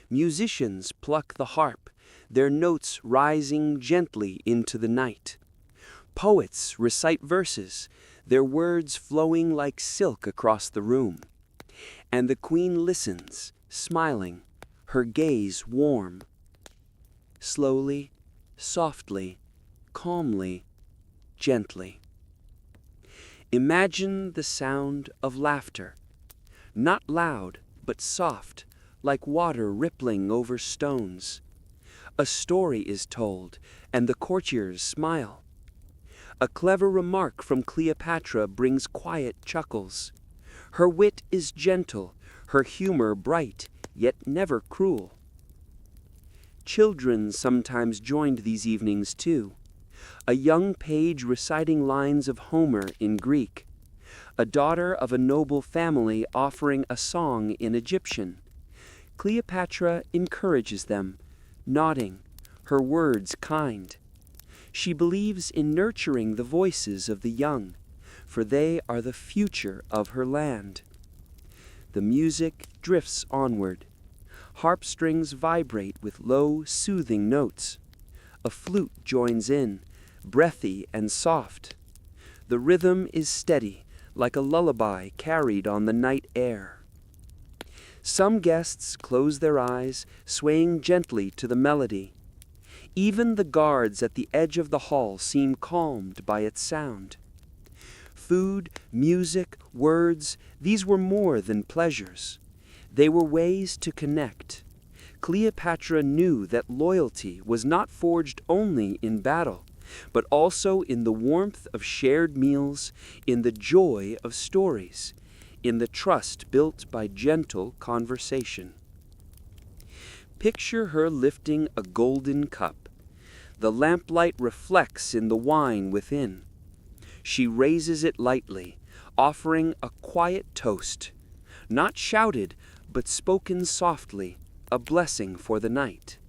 Musicians pluck the harp, their notes rising gently into the night. Poets recite verses, their words flowing like silk across the room. And the queen listens, smiling, her gaze warm. Slowly, softly, calmly, gently. Imagine the sound of laughter, not loud but soft, like water rippling over stones. A story is told, and the courtiers smile. A clever remark from Cleopatra brings quiet chuckles. Her wit is gentle, her humor bright, yet never cruel. Children sometimes joined these evenings too. A young page reciting lines of Homer in Greek. A daughter of a noble family offering a song in Egyptian. Cleopatra encourages them, nodding, her words kind. She believes in nurturing the voices of the young, for they are the future of her land. The music drifts onward. Harp strings vibrate with low, soothing notes. A flute joins in, breathy and soft. The rhythm is steady, like a lullaby carried on the night air. Some guests close their eyes, swaying gently to the melody. Even the guards at the edge of the hall seem calmed by its sound. Food, music, words, these were more than pleasures. They were ways to connect. Cleopatra knew that loyalty was not forged only in battle, but also in the warmth of shared meals, in the joy of stories, in the trust built by gentle conversation. Picture her lifting a golden cup. The lamplight reflects in the wine within. She raises it lightly, offering a quiet toast, not shouted, but spoken softly, a blessing for the night.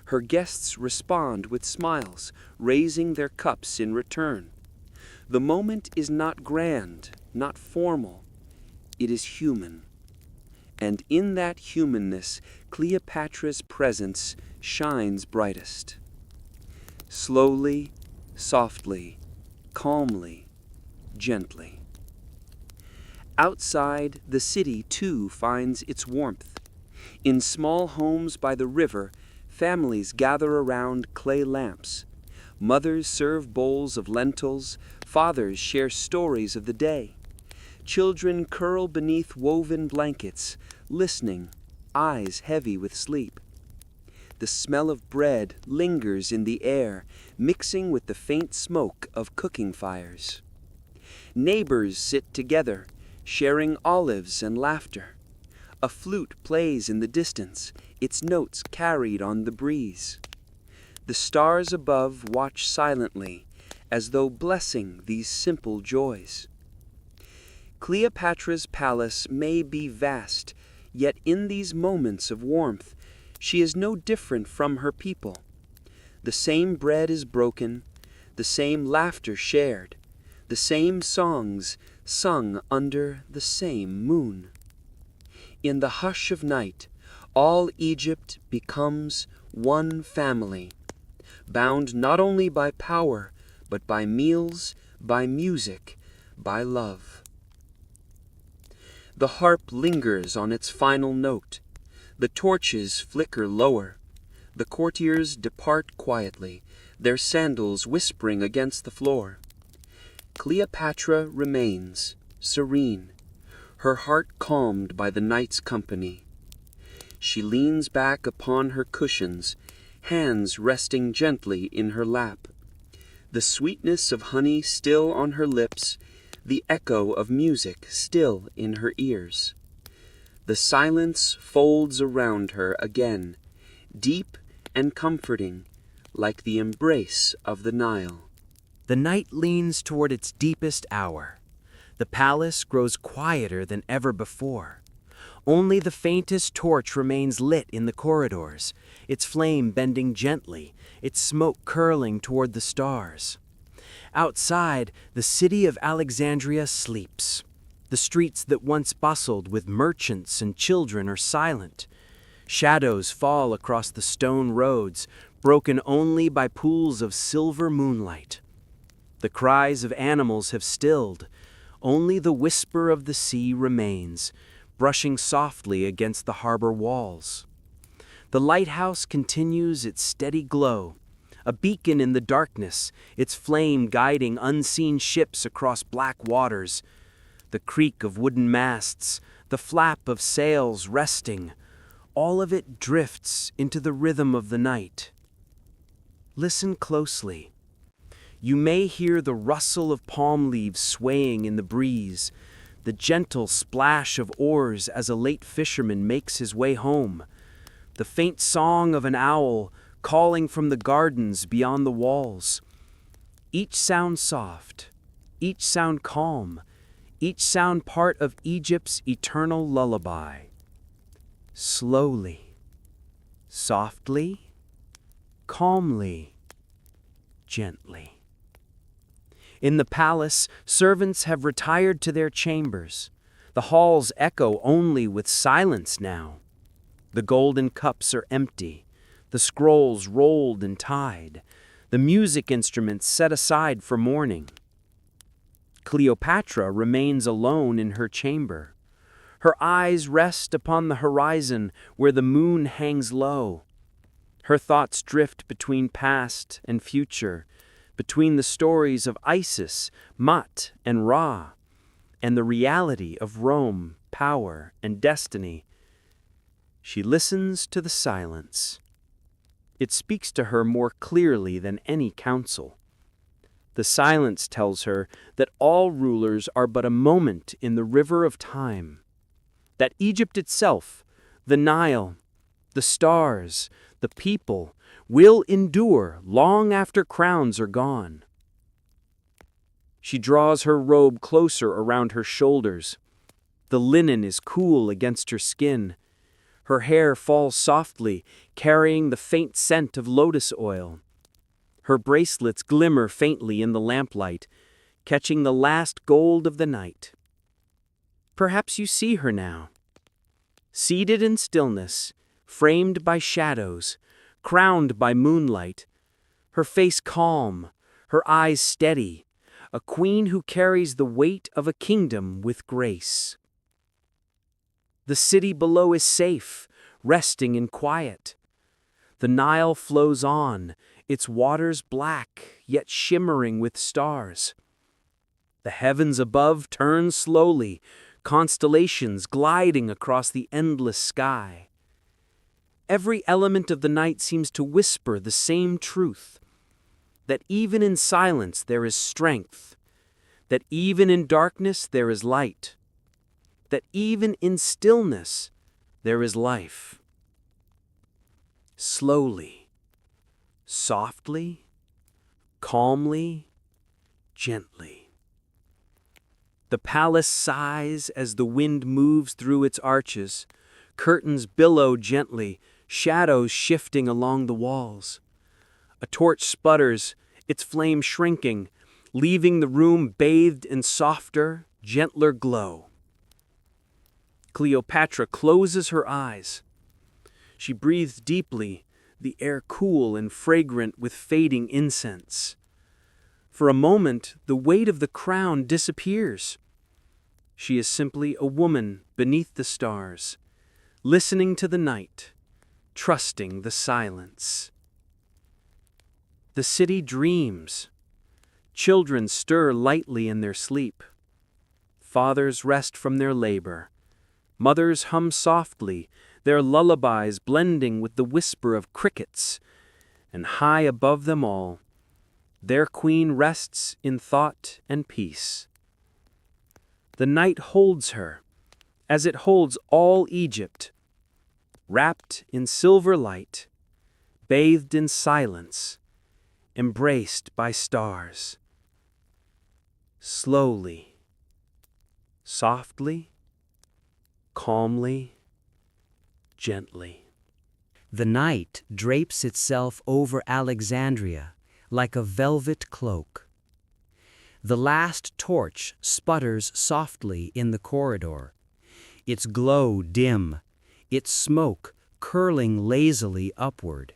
Her guests respond with smiles, raising their cups in return. The moment is not grand, not formal. It is human. And in that humanness, Cleopatra's presence shines brightest. Slowly, softly, calmly, gently. Outside, the city too finds its warmth. In small homes by the river, families gather around clay lamps. Mothers serve bowls of lentils, fathers share stories of the day. Children curl beneath woven blankets, listening, eyes heavy with sleep. The smell of bread lingers in the air, mixing with the faint smoke of cooking fires. Neighbors sit together, sharing olives and laughter. A flute plays in the distance, its notes carried on the breeze. The stars above watch silently, as though blessing these simple joys. Cleopatra's palace may be vast, yet in these moments of warmth, she is no different from her people. The same bread is broken, the same laughter shared, the same songs sung under the same moon. In the hush of night, all Egypt becomes one family, bound not only by power, but by meals, by music, by love. The harp lingers on its final note. The torches flicker lower. The courtiers depart quietly, their sandals whispering against the floor. Cleopatra remains, serene, her heart calmed by the night's company. She leans back upon her cushions, hands resting gently in her lap. the sweetness of honey still on her lips, the echo of music still in her ears. The silence folds around her again, deep and comforting, like the embrace of the Nile. The night leans toward its deepest hour. The palace grows quieter than ever before. Only the faintest torch remains lit in the corridors, its flame bending gently, its smoke curling toward the stars. Outside, the city of Alexandria sleeps. The streets that once bustled with merchants and children are silent. Shadows fall across the stone roads, broken only by pools of silver moonlight. The cries of animals have stilled. Only the whisper of the sea remains, brushing softly against the harbor walls. The lighthouse continues its steady glow, a beacon in the darkness, its flame guiding unseen ships across black waters. The creak of wooden masts, the flap of sails resting, all of it drifts into the rhythm of the night. Listen closely. You may hear the rustle of palm leaves swaying in the breeze, the gentle splash of oars as a late fisherman makes his way home, the faint song of an owl calling from the gardens beyond the walls. Each sound soft, each sound calm, each sound part of Egypt's eternal lullaby. Slowly, softly, calmly, gently. In the palace, servants have retired to their chambers. The halls echo only with silence now. The golden cups are empty, the scrolls rolled and tied, the music instruments set aside for mourning. Cleopatra remains alone in her chamber. Her eyes rest upon the horizon where the moon hangs low. Her thoughts drift between past and future, between the stories of Isis, Mut, and Ra, and the reality of Rome, power, and destiny. She listens to the silence. It speaks to her more clearly than any counsel. The silence tells her that all rulers are but a moment in the river of time, that Egypt itself, the Nile, the stars, the people, will endure long after crowns are gone. She draws her robe closer around her shoulders. The linen is cool against her skin. Her hair falls softly, carrying the faint scent of lotus oil. Her bracelets glimmer faintly in the lamplight, catching the last gold of the night. Perhaps you see her now. Seated in stillness, framed by shadows, crowned by moonlight, her face calm, her eyes steady, a queen who carries the weight of a kingdom with grace. The city below is safe, resting in quiet. The Nile flows on, its waters black, yet shimmering with stars. The heavens above turn slowly, constellations gliding across the endless sky. Every element of the night seems to whisper the same truth, that even in silence there is strength, that even in darkness there is light, that even in stillness there is life. Slowly, softly, calmly, gently. The palace sighs as the wind moves through its arches, curtains billow gently, shadows shifting along the walls. A torch sputters, its flame shrinking, leaving the room bathed in softer, gentler glow. Cleopatra closes her eyes. She breathes deeply, the air cool and fragrant with fading incense. For a moment, the weight of the crown disappears. She is simply a woman beneath the stars, listening to the night, trusting the silence. The city dreams. Children stir lightly in their sleep. Fathers rest from their labor. Mothers hum softly, their lullabies blending with the whisper of crickets. And high above them all, Their queen rests in thought and peace. The night holds her, as it holds all Egypt, wrapped in silver light, bathed in silence, embraced by stars. Slowly, softly, calmly, gently. The night drapes itself over Alexandria like a velvet cloak. The last torch sputters softly in the corridor, its glow dim, its smoke curling lazily upward.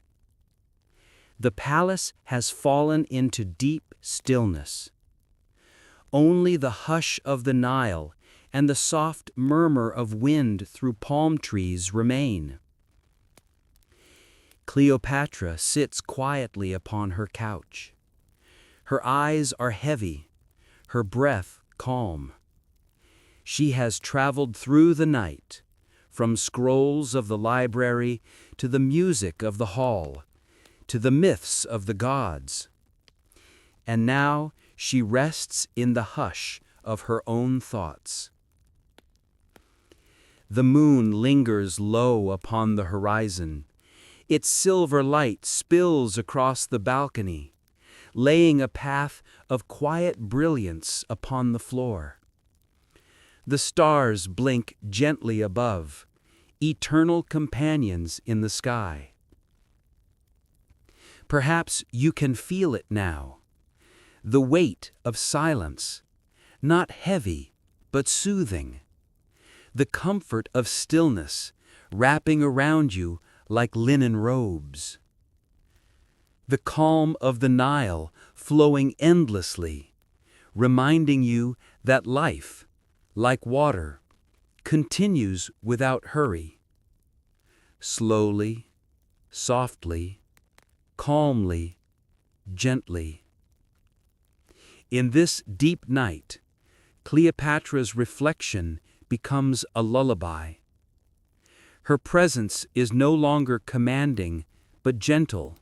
The palace has fallen into deep stillness. Only the hush of the Nile and the soft murmur of wind through palm trees remain. Cleopatra sits quietly upon her couch. Her eyes are heavy, her breath calm. She has traveled through the night, from scrolls of the library to the music of the hall, to the myths of the gods. And now she rests in the hush of her own thoughts. The moon lingers low upon the horizon. Its silver light spills across the balcony, laying a path of quiet brilliance upon the floor. The stars blink gently above, eternal companions in the sky. Perhaps you can feel it now, the weight of silence, not heavy but soothing, the comfort of stillness wrapping around you like linen robes. The calm of the Nile flowing endlessly, reminding you that life, like water, continues without hurry. Slowly, softly, calmly, gently. In this deep night, Cleopatra's reflection becomes a lullaby. Her presence is no longer commanding, but gentle.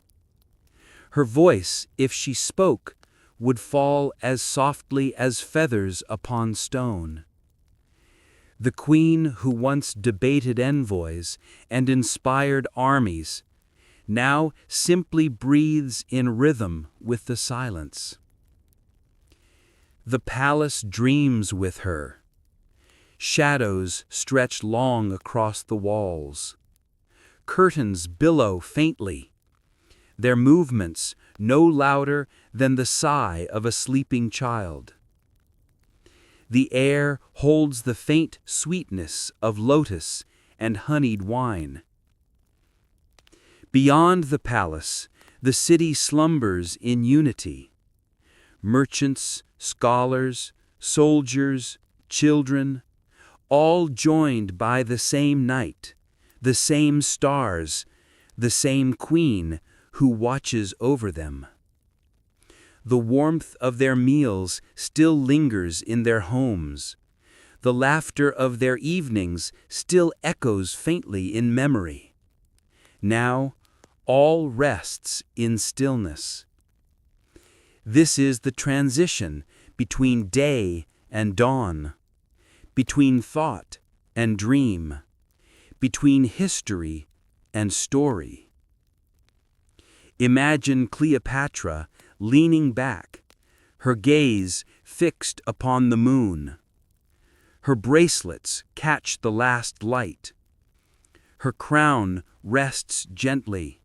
Her voice, if she spoke, would fall as softly as feathers upon stone. The queen who once debated envoys and inspired armies now simply breathes in rhythm with the silence. The palace dreams with her. Shadows stretch long across the walls. Curtains billow faintly, their movements no louder than the sigh of a sleeping child. The air holds the faint sweetness of lotus and honeyed wine. Beyond the palace, the city slumbers in unity. Merchants, scholars, soldiers, children, all joined by the same night, the same stars, the same queen who watches over them. The warmth of their meals still lingers in their homes. The laughter of their evenings still echoes faintly in memory. Now, all rests in stillness. This is the transition between day and dawn, between thought and dream, between history and story. Imagine Cleopatra leaning back, her gaze fixed upon the moon. Her bracelets catch the last light. Her crown rests gently.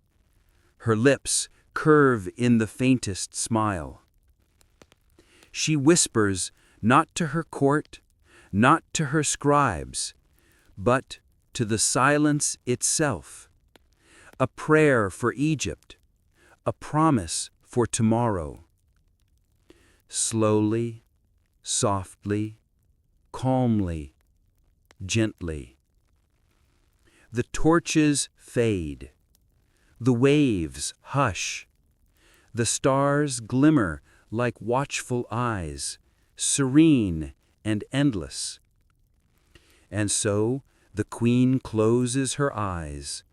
Her lips curve in the faintest smile. She whispers not to her court, not to her scribes, but to the silence itself. A prayer for Egypt, a promise for tomorrow. Slowly, softly, calmly, gently. The torches fade. The waves hush. The stars glimmer like watchful eyes, serene and endless. And so the queen closes her eyes.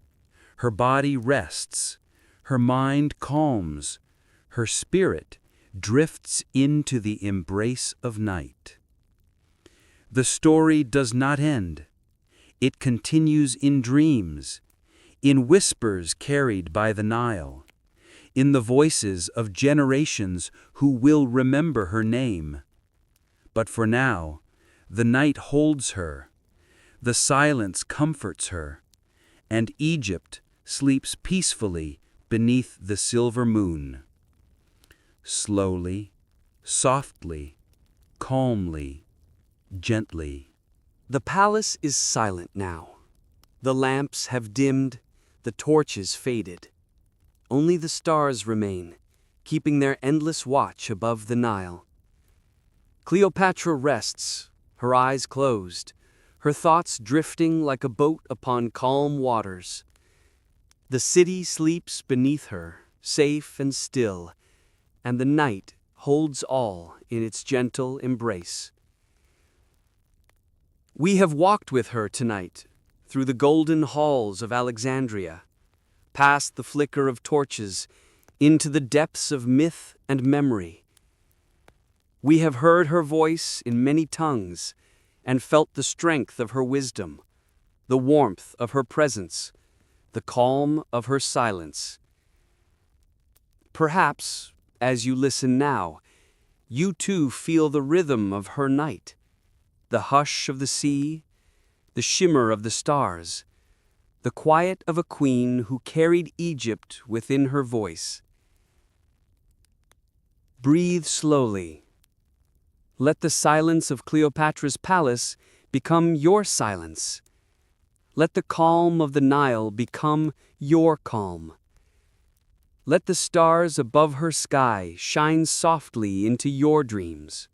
Her body rests. Her mind calms. Her spirit drifts into the embrace of night. The story does not end. It continues in dreams, in whispers carried by the Nile, in the voices of generations who will remember her name. But for now, the night holds her, the silence comforts her, and Egypt sleeps peacefully beneath the silver moon. Slowly, softly, calmly, gently. The palace is silent now. The lamps have dimmed, the torches faded. Only the stars remain, keeping their endless watch above the Nile. Cleopatra rests, her eyes closed, her thoughts drifting like a boat upon calm waters. The city sleeps beneath her, safe and still, and the night holds all in its gentle embrace. We have walked with her tonight, through the golden halls of Alexandria, past the flicker of torches, into the depths of myth and memory. We have heard her voice in many tongues, and felt the strength of her wisdom, the warmth of her presence, the calm of her silence. Perhaps, as you listen now, you too feel the rhythm of her night, the hush of the sea, the shimmer of the stars, the quiet of a queen who carried Egypt within her voice. Breathe slowly. Let the silence of Cleopatra's palace become your silence. Let the calm of the Nile become your calm. Let the stars above her sky shine softly into your dreams.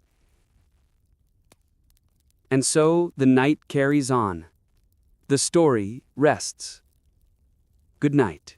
And so the night carries on. The story rests. Good night.